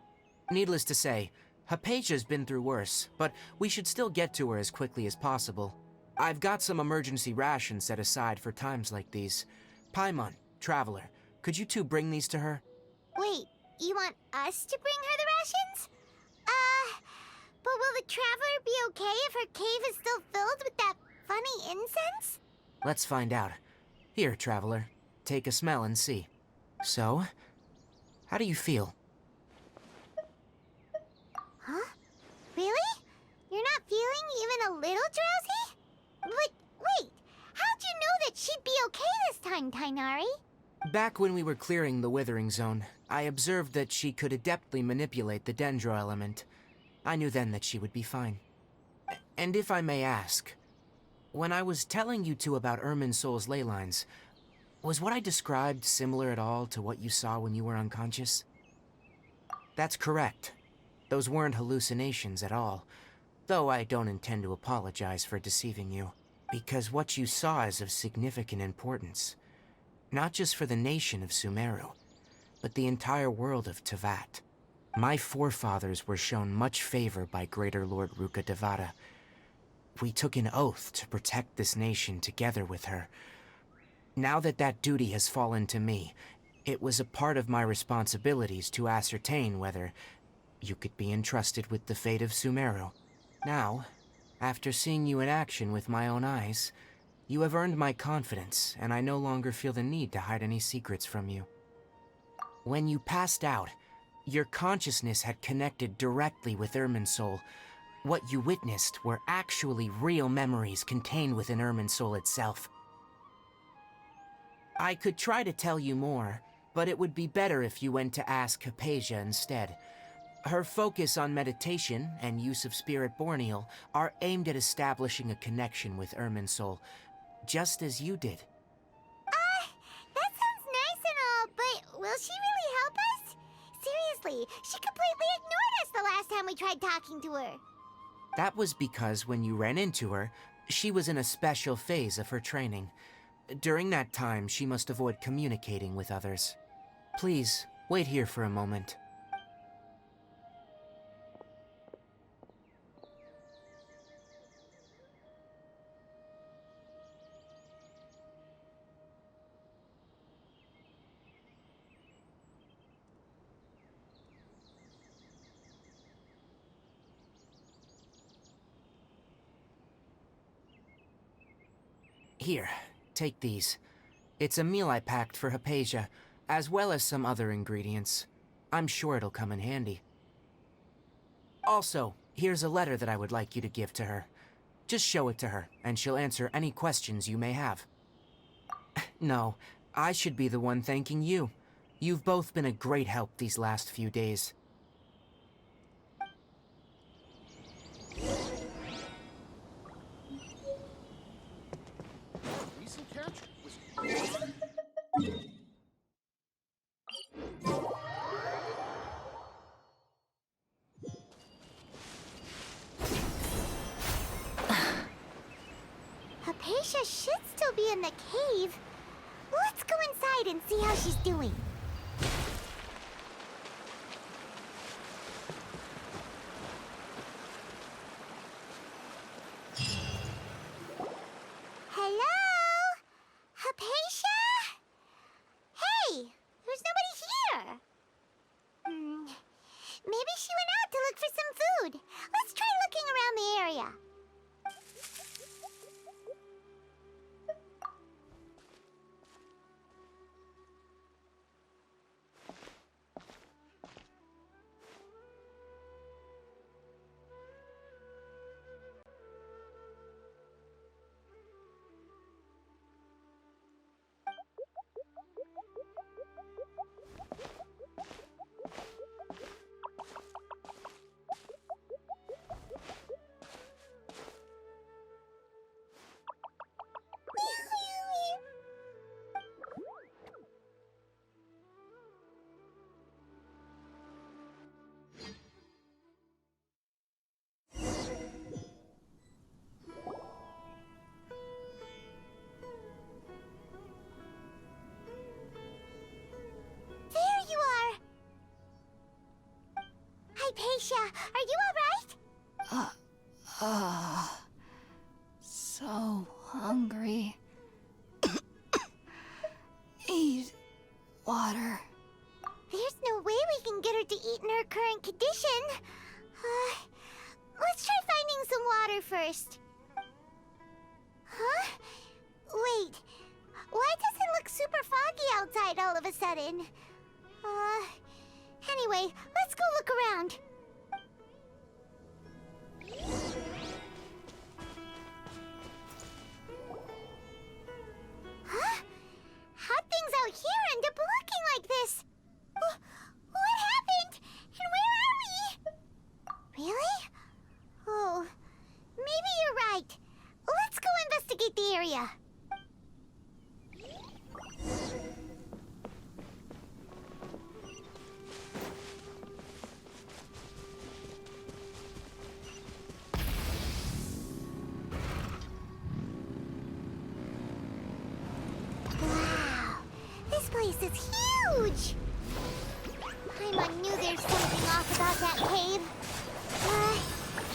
Needless to say, Hypatia's been through worse, but we should still get to her as quickly as possible. I've got some emergency rations set aside for times like these. Paimon, Traveler, could you two bring these to her? Wait, You want us to bring her the rations? But will the traveler be okay if her cave is still filled with that funny incense? Let's find out. Here, traveler. Take a smell and see. So, how do you feel? Huh? Really? You're not feeling even a little drowsy? But wait, how'd you know that she'd be okay this time, Tainari? Back when we were clearing the Withering Zone, I observed that she could adeptly manipulate the Dendro element. I knew then that she would be fine. And if I may ask, when I was telling you two about Irminsol's ley lines, was what I described similar at all to what you saw when you were unconscious? That's correct. Those weren't hallucinations at all, though I don't intend to apologize for deceiving you, because what you saw is of significant importance. Not just for the nation of Sumeru, but the entire world of Tevat. My forefathers were shown much favor by Greater Lord Ruka Devata. We took an oath to protect this nation together with her. Now that that duty has fallen to me, it was a part of my responsibilities to ascertain whether you could be entrusted with the fate of Sumeru. Now, after seeing you in action with my own eyes, you have earned my confidence, and I no longer feel the need to hide any secrets from you. When you passed out, your consciousness had connected directly with Irminsul. What you witnessed were actually real memories contained within Irminsul itself. I could try to tell you more, but it would be better if you went to ask Hypatia instead. Her focus on meditation and use of Spirit Borneal are aimed at establishing a connection with Irminsul, just as you did. That sounds nice and all, but will she really help us? Seriously, she completely ignored us the last time we tried talking to her. That was because when you ran into her, she was in a special phase of her training. During that time, she must avoid communicating with others. Please, wait here for a moment. Here, take these. It's a meal I packed for Hypatia, as well as some other ingredients. I'm sure it'll come in handy. Also, here's a letter that I would like you to give to her. Just show it to her, and she'll answer any questions you may have. No, I should be the one thanking you. You've both been a great help these last few days. Recent catch was... Hypatia should still be in the cave. Let's go inside and see how she's doing. Hello? Hypatia? Hey, there's nobody here. Maybe she went out to look for some food. Let's try looking around the area. There you are! Hypatia, are you alright? So hungry. Need water. There's no way we can get her to eat in her current condition. Let's try finding some water first. Huh? Wait. Why does it look super foggy outside all of a sudden? Anyway, let's go look around. Huh? How'd things out here end up looking like this? What happened? And where are we? Really? Oh, maybe you're right. Let's go investigate the area. Wow, this place is huge! Paimon knew there's something off about that cave.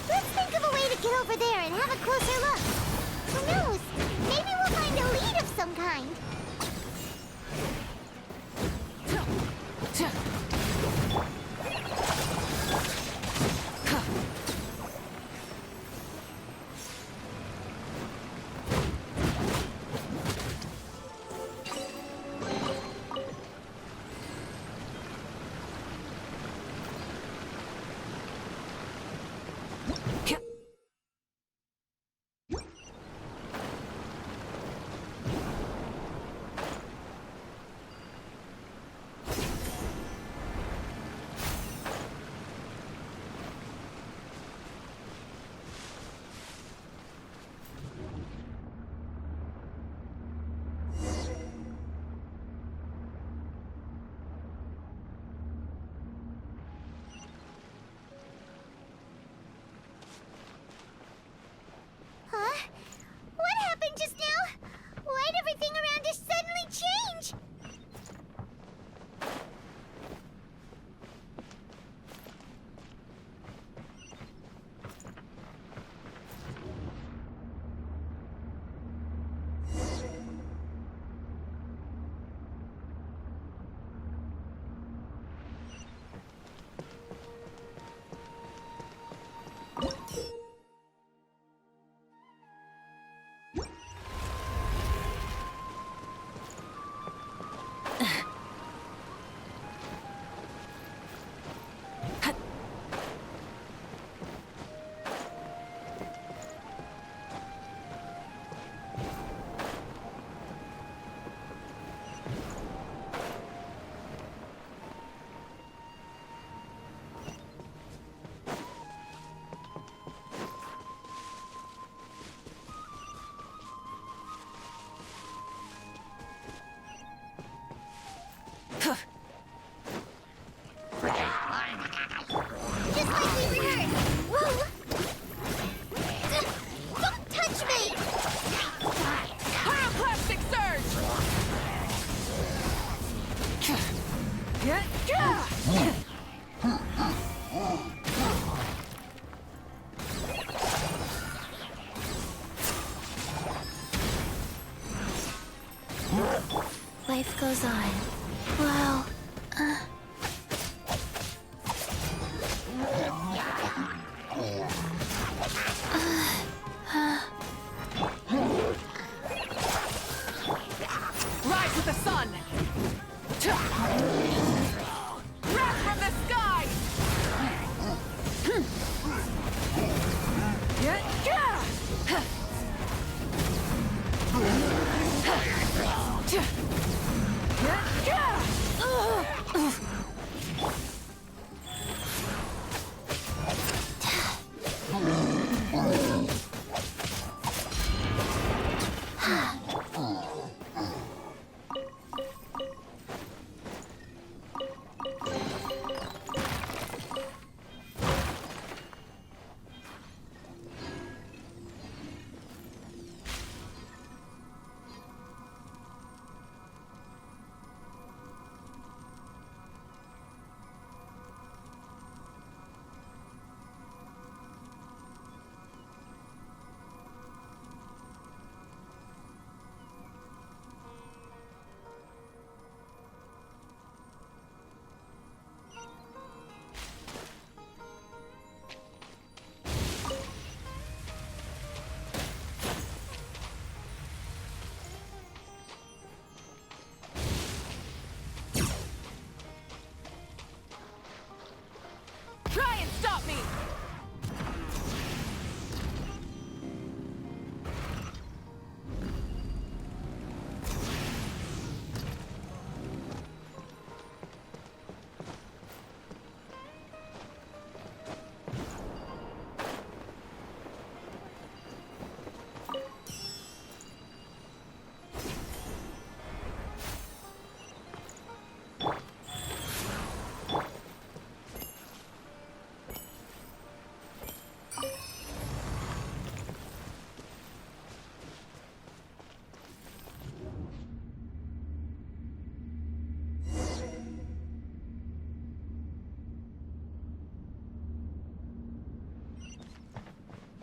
Let's think of a way to get over there and have a closer look. Who knows? Maybe we'll find a lead of some kind. Huh? What happened just now? Why'd everything around us suddenly change? Just like we heard. Whoa! Don't touch me! Pyroclastic Life goes on. Wow. Rise with the sun! Wrath from the sky! me!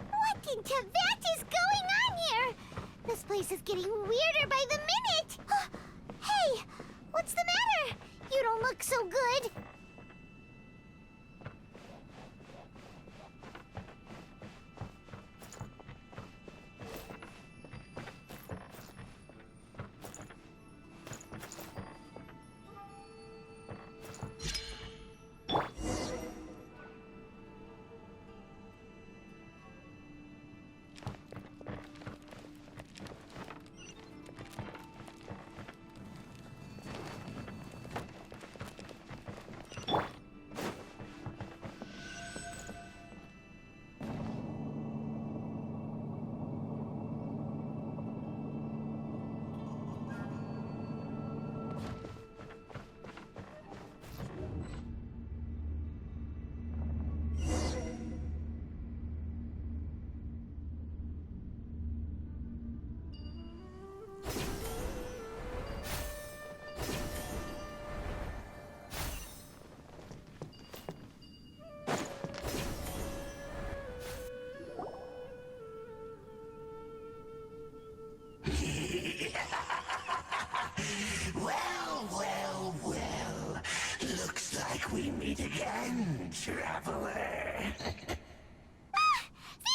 What in Tibet is going on here? This place is getting weirder by the minute. Hey, what's the matter? You don't look so good. Well. Looks like we meet again, traveler. The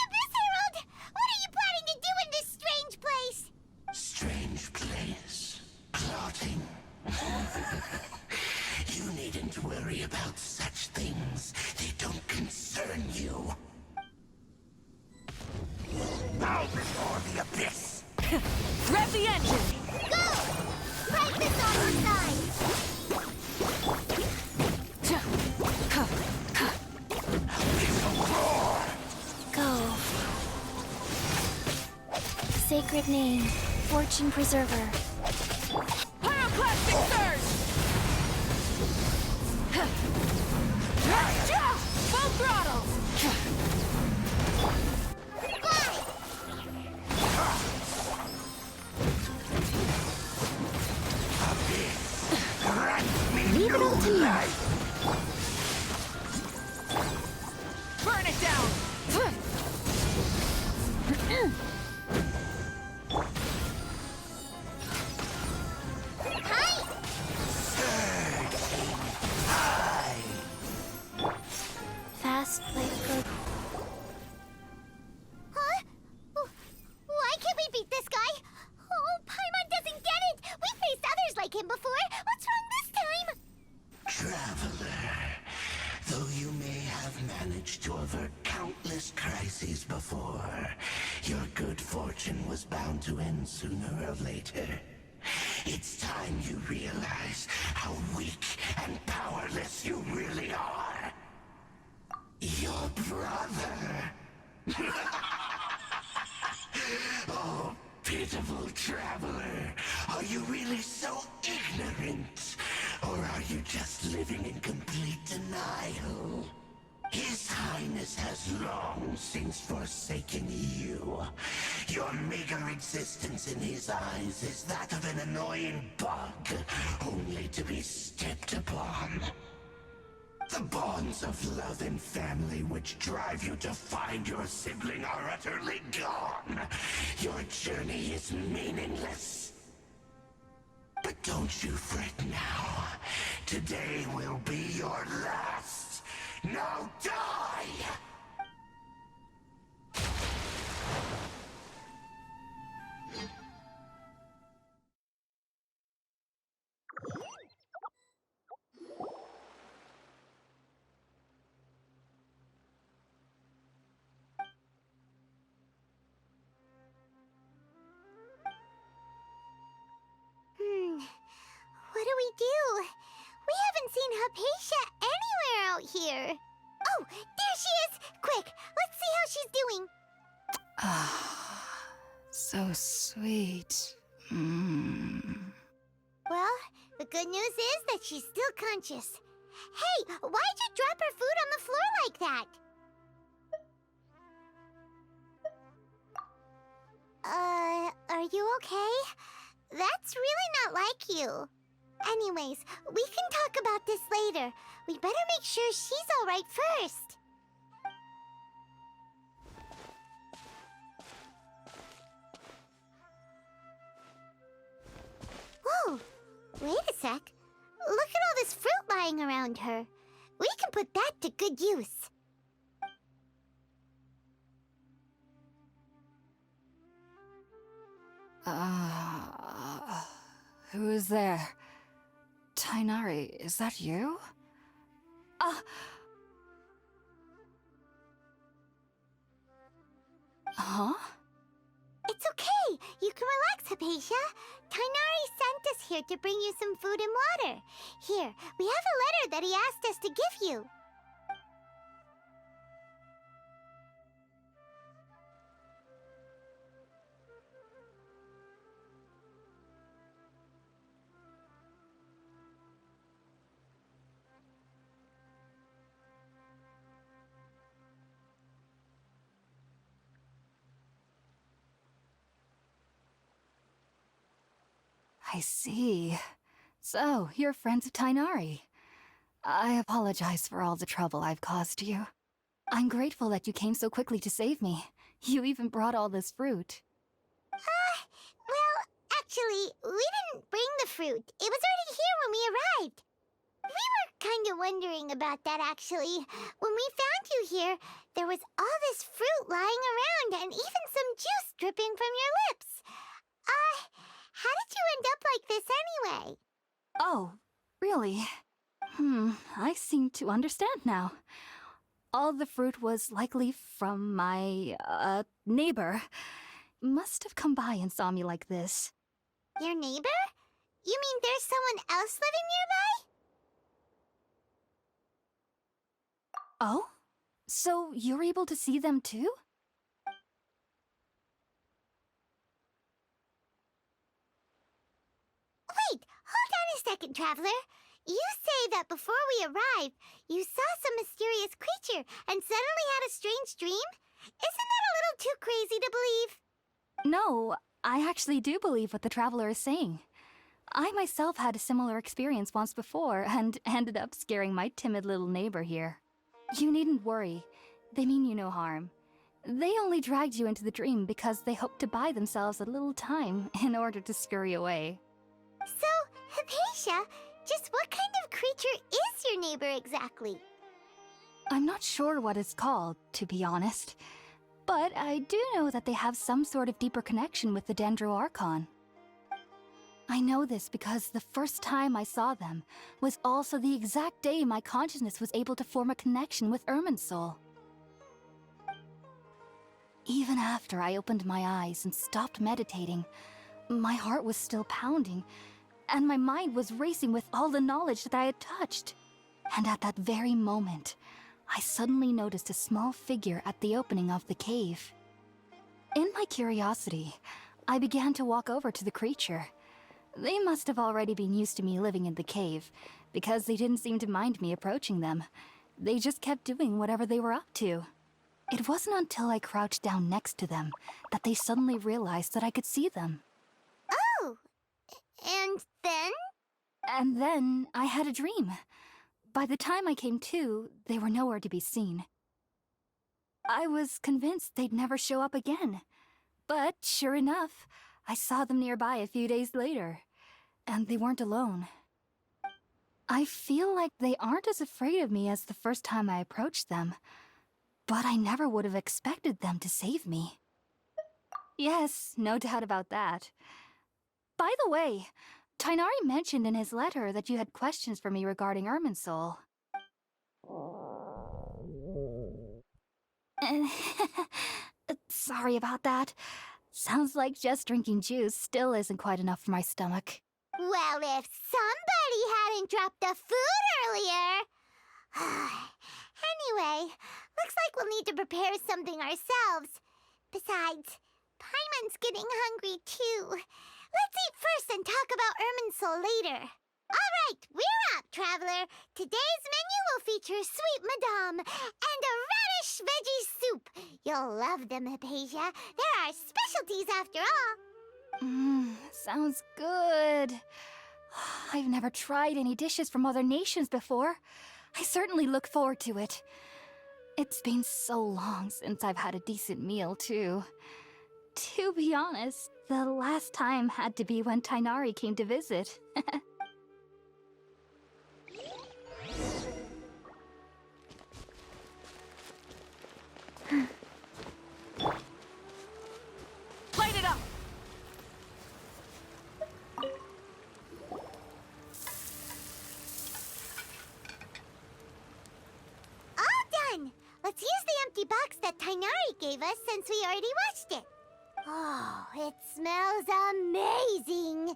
Abyss Herald! What are you planning to do in this strange place? Strange place. Plotting. You needn't worry about such things. They don't concern you. Bow before the abyss! Rev the engine! Go! Right this on our side! Go. Sacred name, Fortune Preserver. Pyroclastic surge! Full throttle! Leave it up to me. Burn it down! Fast like good. Huh? Why can't we beat this guy? Oh, Paimon doesn't get it! We faced others like him before! What's wrong this time? Traveler, though you may have managed to avert countless crises before, your good fortune was bound to end sooner or later. It's time you realize how weak and powerless you really are. Your brother. Oh, pitiful traveler. Are you really so ignorant? Or are you just living in complete denial? His Highness has long since forsaken you. Your meager existence in his eyes is that of an annoying bug, only to be stepped upon. The bonds of love and family which drive you to find your sibling are utterly gone. Your journey is meaningless. But don't you fret now. Today will be your last. Now die! good news is that she's still conscious. Hey, why'd you drop her food on the floor like that? Are you okay? That's really not like you. Anyways, we can talk about this later. We better make sure she's alright first. Whoa! Wait a sec. Look at all this fruit lying around her. We can put that to good use. Who's there? Tainari, is that you? Huh? It's okay. You can relax, Hypatia. Tainari sent us here to bring you some food and water. Here, we have a letter that he asked us to give you. I see. So, you're friends of Tainari. I apologize for all the trouble I've caused you. I'm grateful that you came so quickly to save me. You even brought all this fruit. Well, actually, we didn't bring the fruit. It was already here when we arrived. We were kind of wondering about that, actually. When we found you here, there was all this fruit lying around and even some juice dripping from your lips. How did you end up like this anyway? Oh, really? I seem to understand now. All the fruit was likely from my, neighbor. Must have come by and saw me like this. Your neighbor? You mean there's someone else living nearby? Oh? So you're able to see them too? Wait, hold on a second, Traveler. You say that before we arrived, you saw some mysterious creature and suddenly had a strange dream? Isn't that a little too crazy to believe? No, I actually do believe what the Traveler is saying. I myself had a similar experience once before and ended up scaring my timid little neighbor here. You needn't worry. They mean you no harm. They only dragged you into the dream because they hoped to buy themselves a little time in order to scurry away. So, Hypatia, just what kind of creature is your neighbor exactly? I'm not sure what it's called, to be honest. But I do know that they have some sort of deeper connection with the Dendro Archon. I know this because the first time I saw them was also the exact day my consciousness was able to form a connection with Irminsul. Even after I opened my eyes and stopped meditating, my heart was still pounding, and my mind was racing with all the knowledge that I had touched. And at that very moment, I suddenly noticed a small figure at the opening of the cave. In my curiosity, I began to walk over to the creature. They must have already been used to me living in the cave, because they didn't seem to mind me approaching them. They just kept doing whatever they were up to. It wasn't until I crouched down next to them that they suddenly realized that I could see them. Oh! And then? And then I had a dream. By the time I came to, they were nowhere to be seen. I was convinced they'd never show up again. But sure enough, I saw them nearby a few days later. And they weren't alone. I feel like they aren't as afraid of me as the first time I approached them. But I never would have expected them to save me. Yes, no doubt about that. By the way, Tainari mentioned in his letter that you had questions for me regarding Irminsul. Sorry about that. Sounds like just drinking juice still isn't quite enough for my stomach. Well, if somebody hadn't dropped the food earlier... Anyway, looks like we'll need to prepare something ourselves. Besides, Paimon's getting hungry too. Let's eat first and talk about Irminsul later. All right, we're up, traveler. Today's menu will feature sweet madame and a radish veggie soup. You'll love them, Hypatia. They're our specialties after all. Sounds good. I've never tried any dishes from other nations before. I certainly look forward to it. It's been so long since I've had a decent meal, too. To be honest, the last time had to be when Tainari came to visit. Light it up! All done. Let's use the empty box that Tainari gave us since we already washed it. Oh, it smells amazing.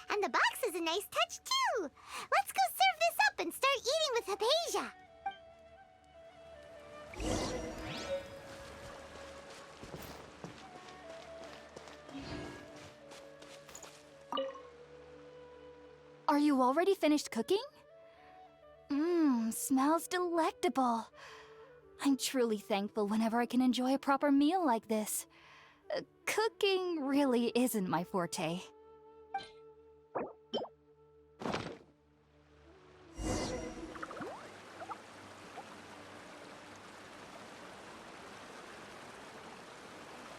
And the box is a nice touch, too. Let's go serve this up and start eating with Hypatia. Are you already finished cooking? Smells delectable. I'm truly thankful whenever I can enjoy a proper meal like this. Cooking really isn't my forte.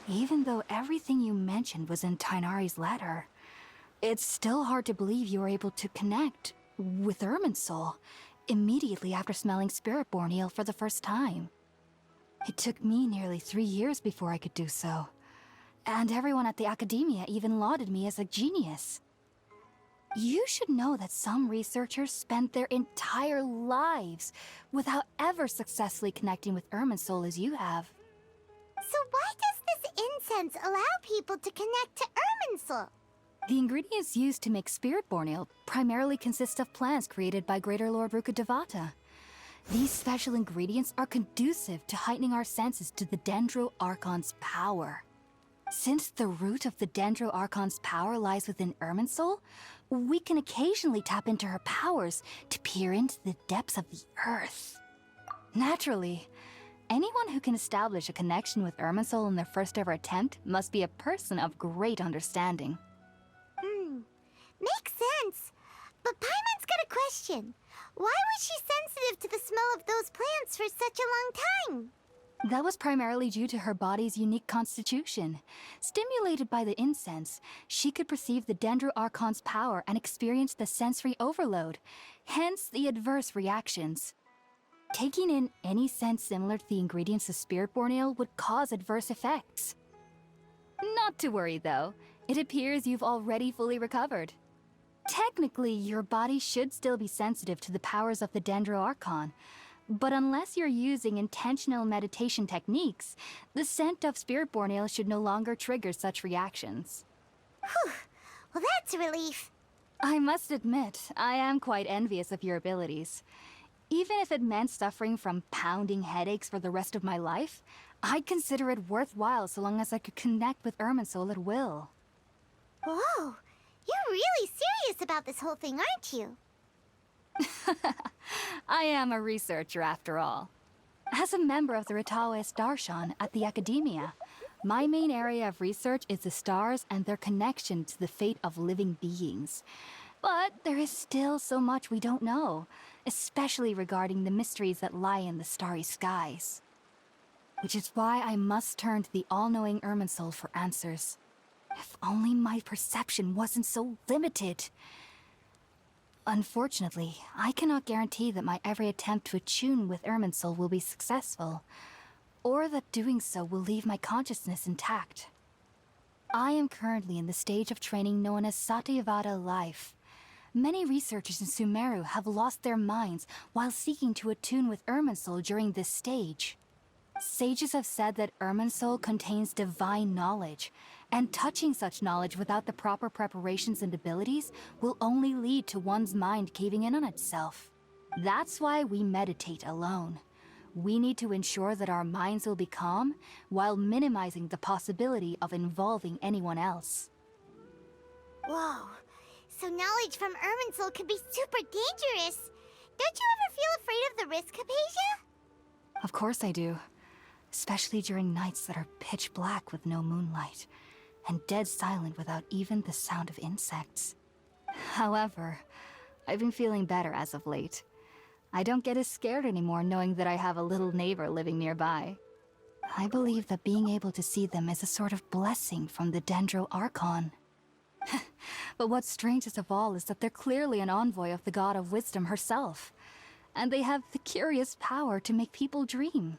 Even though everything you mentioned was in Tainari's letter, it's still hard to believe you were able to connect with Irminsul immediately after smelling Spiritborn eel for the first time. It took me nearly 3 years before I could do so. And everyone at the Academia even lauded me as a genius. You should know that some researchers spent their entire lives without ever successfully connecting with Irminsul as you have. So why does this incense allow people to connect to Irminsul? The ingredients used to make Spiritborn ale primarily consist of plants created by Greater Lord Rukkhadevata. These special ingredients are conducive to heightening our senses to the Dendro Archon's power. Since the root of the Dendro Archon's power lies within Irminsul, we can occasionally tap into her powers to peer into the depths of the earth. Naturally, anyone who can establish a connection with Irminsul in their first ever attempt must be a person of great understanding. Makes sense. But Paimon's got a question. Why was she sensitive to the smell of those plants for such a long time? That was primarily due to her body's unique constitution. Stimulated by the incense, she could perceive the Dendro Archon's power and experience the sensory overload, hence the adverse reactions. Taking in any scent similar to the ingredients of Spiritborn ale would cause adverse effects. Not to worry, though. It appears you've already fully recovered. Technically, your body should still be sensitive to the powers of the Dendro Archon, but unless you're using intentional meditation techniques, the scent of Spiritborn ale should no longer trigger such reactions. Whew. Well, that's a relief. I must admit, I am quite envious of your abilities. Even if it meant suffering from pounding headaches for the rest of my life, I'd consider it worthwhile so long as I could connect with Irminsul at will. Whoa, you're really serious about this whole thing, aren't you? I am a researcher after all. As a member of the Ritaoist Darshan at the Academia, my main area of research is the stars and their connection to the fate of living beings. But there is still so much we don't know, especially regarding the mysteries that lie in the starry skies. Which is why I must turn to the all-knowing Irminsul for answers. If only my perception wasn't so limited. Unfortunately, I cannot guarantee that my every attempt to attune with Irminsul will be successful, or that doing so will leave my consciousness intact. I am currently in the stage of training known as Satyavada life. Many researchers in Sumeru have lost their minds while seeking to attune with Irminsul during this stage. Sages have said that Irminsul contains divine knowledge, and touching such knowledge without the proper preparations and abilities will only lead to one's mind caving in on itself. That's why we meditate alone. We need to ensure that our minds will be calm while minimizing the possibility of involving anyone else. Whoa, so knowledge from Irminsul could be super dangerous. Don't you ever feel afraid of the risk, Hypatia? Of course I do. Especially during nights that are pitch black with no moonlight, and dead silent without even the sound of insects. However, I've been feeling better as of late. I don't get as scared anymore knowing that I have a little neighbor living nearby. I believe that being able to see them is a sort of blessing from the Dendro Archon. But what's strangest of all is that they're clearly an envoy of the God of Wisdom herself, and they have the curious power to make people dream.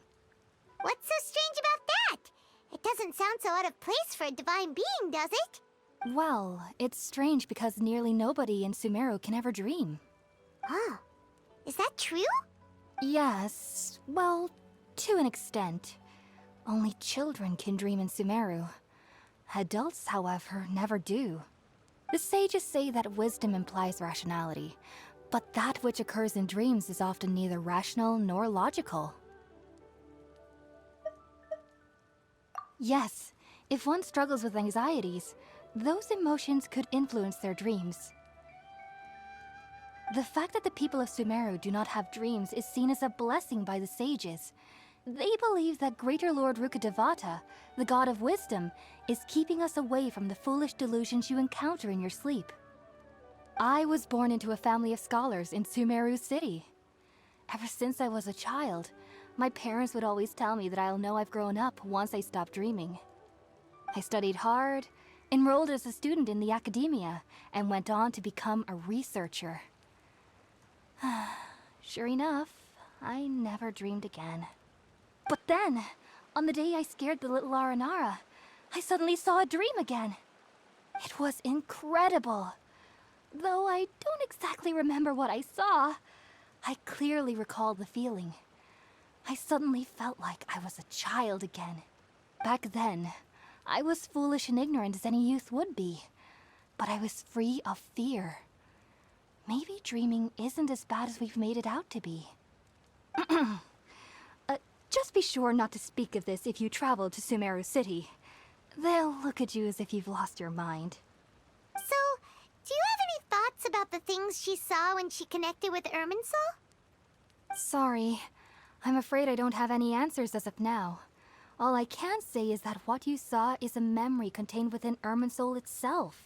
What's so strange about that? It doesn't sound so out of place for a divine being, does it? Well, it's strange because nearly nobody in Sumeru can ever dream. Oh, is that true? Yes, well, to an extent. Only children can dream in Sumeru. Adults, however, never do. The sages say that wisdom implies rationality, but that which occurs in dreams is often neither rational nor logical. Yes, if one struggles with anxieties, those emotions could influence their dreams. The fact that the people of Sumeru do not have dreams is seen as a blessing by the sages. They believe that Greater Lord Rukkhadevata, the god of wisdom, is keeping us away from the foolish delusions you encounter in your sleep. I was born into a family of scholars in Sumeru City. Ever since I was a child, my parents would always tell me that I'll know I've grown up once I stop dreaming. I studied hard, enrolled as a student in the academia, and went on to become a researcher. Sure enough, I never dreamed again. But then, on the day I scared the little Aranara, I suddenly saw a dream again. It was incredible. Though I don't exactly remember what I saw, I clearly recall the feeling. I suddenly felt like I was a child again. Back then, I was foolish and ignorant as any youth would be, but I was free of fear. Maybe dreaming isn't as bad as we've made it out to be. Just be sure not to speak of this if you travel to Sumeru City. They'll look at you as if you've lost your mind. So, do you have any thoughts about the things she saw when she connected with Irminsul? Sorry. I'm afraid I don't have any answers as of now. All I can say is that what you saw is a memory contained within Irminsul itself.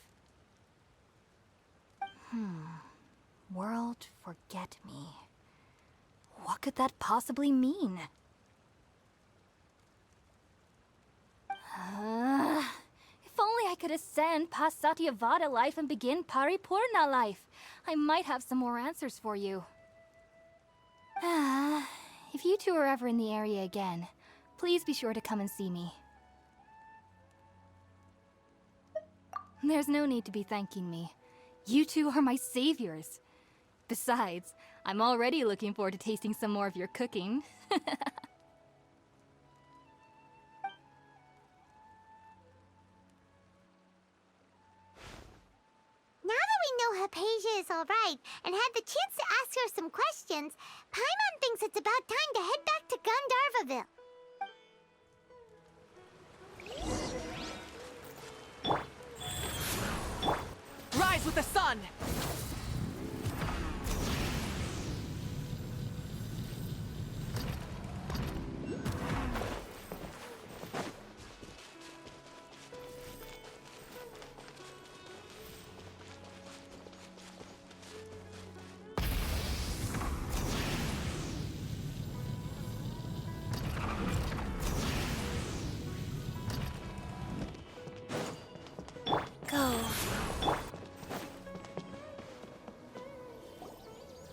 World forget me. What could that possibly mean? If only I could ascend past Satyavada life and begin Paripurna life, I might have some more answers for you. If you two are ever in the area again, please be sure to come and see me. There's no need to be thanking me. You two are my saviors. Besides, I'm already looking forward to tasting some more of your cooking. Now that we know Hypatia is alright and had the chance to ask her some questions, Paimon thinks it's about time to head back to Gandharvaville. Rise with the sun!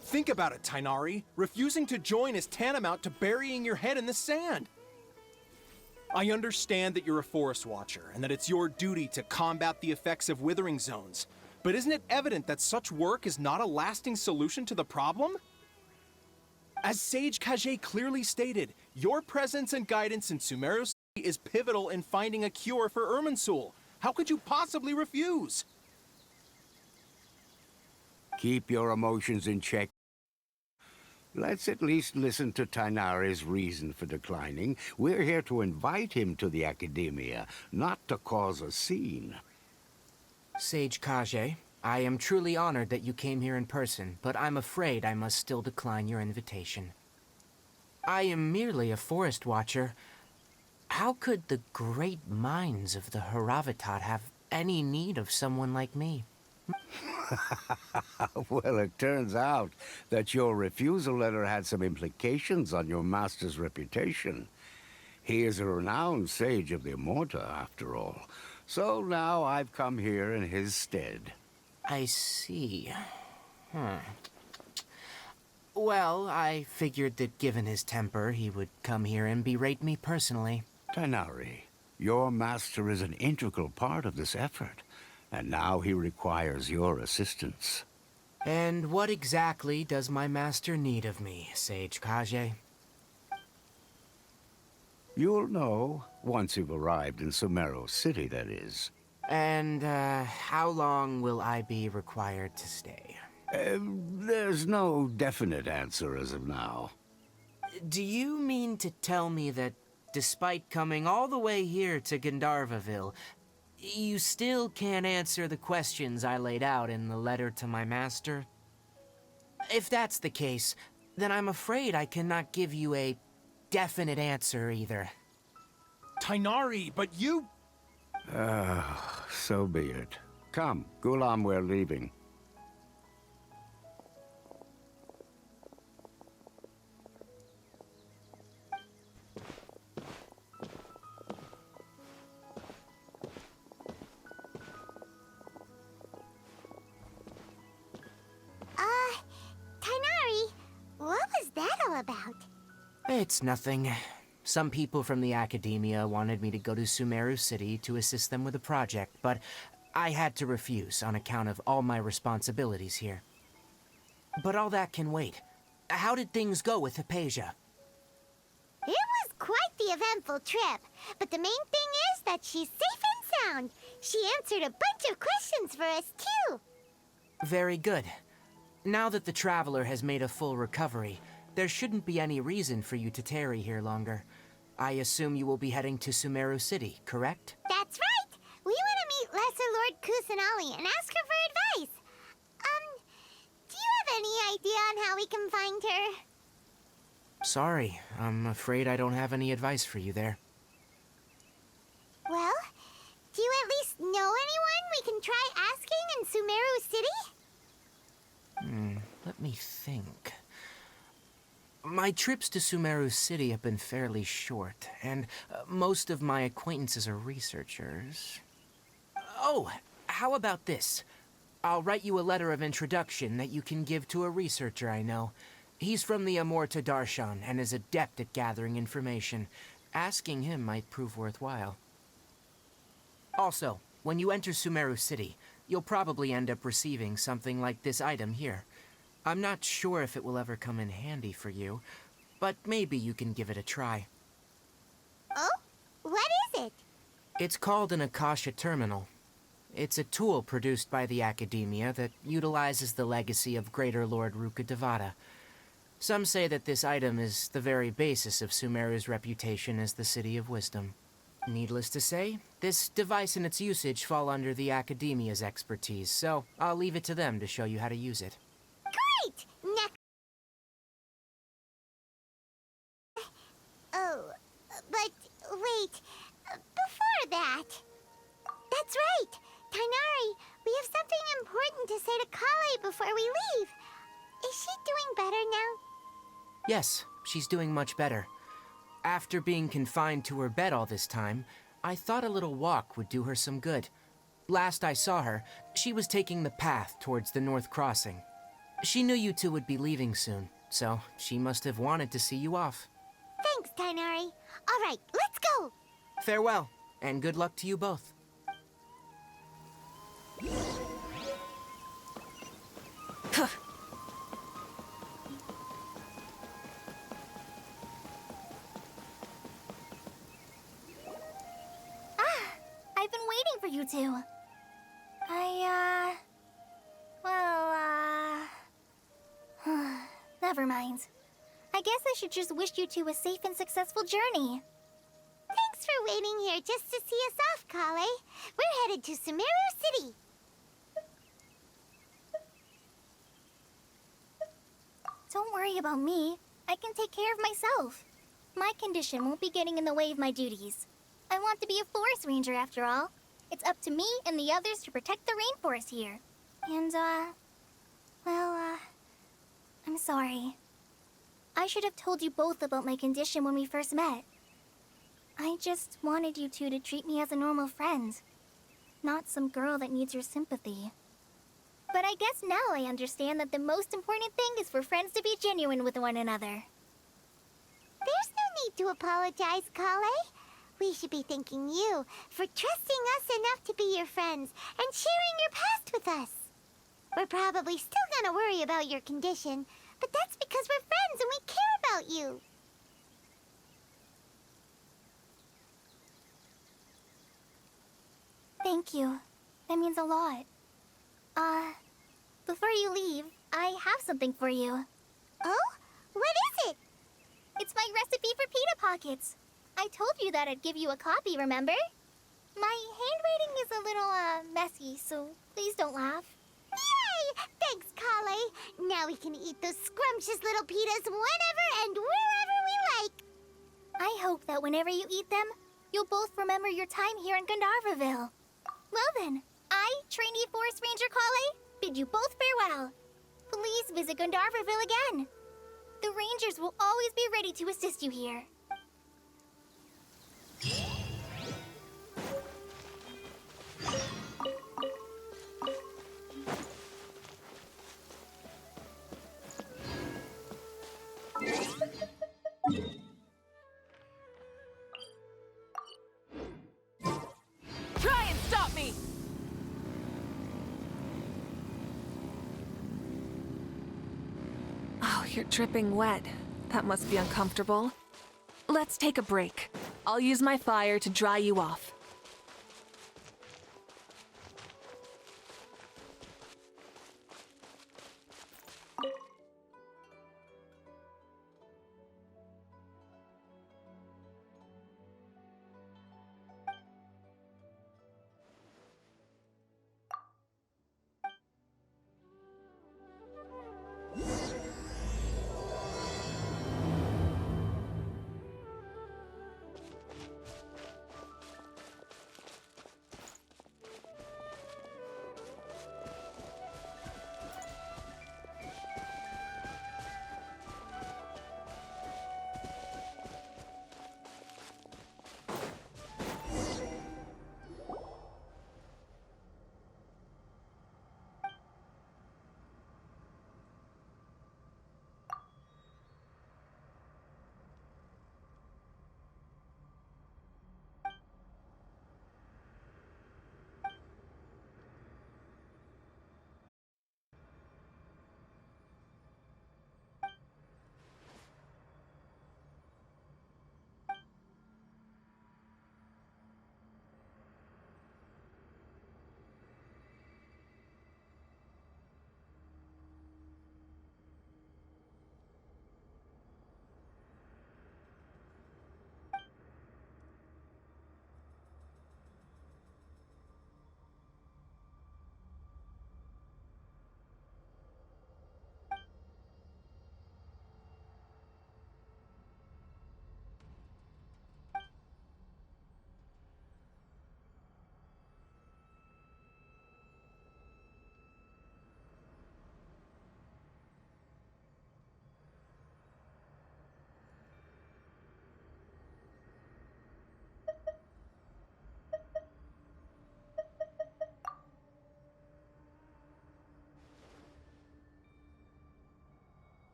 Think about it, Tainari. Refusing to join is tantamount to burying your head in the sand. I understand that you're a forest watcher, and that it's your duty to combat the effects of withering zones. But isn't it evident that such work is not a lasting solution to the problem? As Sage Kage clearly stated, your presence and guidance in Sumeru City is pivotal in finding a cure for Irminsul. How could you possibly refuse? Keep your emotions in check. Let's at least listen to Tainari's reason for declining. We're here to invite him to the Academia, not to cause a scene. Sage Kage, I am truly honored that you came here in person, but I'm afraid I must still decline your invitation. I am merely a forest watcher. How could the great minds of the Haravatat have any need of someone like me? Well, it turns out that your refusal letter had some implications on your master's reputation. He is a renowned sage of the Immorta, after all. So now I've come here in his stead. I see. Well, I figured that given his temper, he would come here and berate me personally. Tighnari, your master is an integral part of this effort, and now he requires your assistance. And what exactly does my master need of me, Sage Kage? You'll know, once you've arrived in Sumeru City, that is. And, how long will I be required to stay? There's no definite answer as of now. Do you mean to tell me that, despite coming all the way here to Gandharvaville, you still can't answer the questions I laid out in the letter to my master? If that's the case, then I'm afraid I cannot give you a definite answer either. Tighnari, but you... So be it. Come, Gulam, we're leaving. Tighnari, what was that all about? It's nothing. Some people from the academia wanted me to go to Sumeru City to assist them with a project, but I had to refuse on account of all my responsibilities here. But all that can wait. How did things go with Hypatia? It was quite the eventful trip, but the main thing is that she's safe and sound. She answered a bunch of questions for us, too. Very good. Now that the Traveler has made a full recovery, there shouldn't be any reason for you to tarry here longer. I assume you will be heading to Sumeru City, correct? That's right! We want to meet Lesser Lord Kusanali and ask her for advice. Do you have any idea on how we can find her? Sorry, I'm afraid I don't have any advice for you there. Well, do you at least know anyone we can try asking in Sumeru City? Let me think. My trips to Sumeru City have been fairly short, and most of my acquaintances are researchers. Oh, how about this? I'll write you a letter of introduction that you can give to a researcher I know. He's from the Amorta Darshan and is adept at gathering information. Asking him might prove worthwhile. Also, when you enter Sumeru City, you'll probably end up receiving something like this item here. I'm not sure if it will ever come in handy for you, but maybe you can give it a try. Oh? What is it? It's called an Akasha Terminal. It's a tool produced by the Academia that utilizes the legacy of Greater Lord Rukkhadevata. Some say that this item is the very basis of Sumeru's reputation as the City of Wisdom. Needless to say, this device and its usage fall under the Academia's expertise, so I'll leave it to them to show you how to use it. Great! Oh, but wait. Before that... That's right! Tighnari, we have something important to say to Kale before we leave. Is she doing better now? Yes, she's doing much better. After being confined to her bed all this time, I thought a little walk would do her some good. Last I saw her, she was taking the path towards the North Crossing. She knew you two would be leaving soon, so she must have wanted to see you off. Thanks, Tighnari. All right, let's go! Farewell, and good luck to you both. I've been waiting for you two. Never mind. I guess I should just wish you two a safe and successful journey. Thanks for waiting here just to see us off, Kale. We're headed to Sumeru City. Don't worry about me. I can take care of myself. My condition won't be getting in the way of my duties. I want to be a forest ranger after all. It's up to me and the others to protect the rainforest here. And, I'm sorry. I should have told you both about my condition when we first met. I just wanted you two to treat me as a normal friend, not some girl that needs your sympathy. But I guess now I understand that the most important thing is for friends to be genuine with one another. There's no need to apologize, Kale. We should be thanking you for trusting us enough to be your friends and sharing your past with us. We're probably still gonna worry about your condition, but that's because we're friends and we care about you. Thank you. That means a lot. Before you leave, I have something for you. Oh? What is it? It's my recipe for pita pockets. I told you that I'd give you a copy, remember? My handwriting is a little, messy, so please don't laugh. Yay! Thanks, Kale. Now we can eat those scrumptious little pitas whenever and wherever we like. I hope that whenever you eat them, you'll both remember your time here in Gandharvaville. Well then, I, trainee Forest Ranger Kale, bid you both farewell. Please visit Gandharvaville again. The Rangers will always be ready to assist you here. Try and stop me! Oh, you're dripping wet. That must be uncomfortable. Let's take a break. I'll use my fire to dry you off.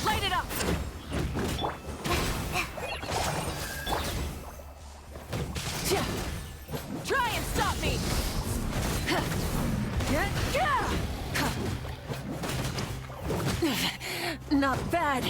Light it up! Not bad.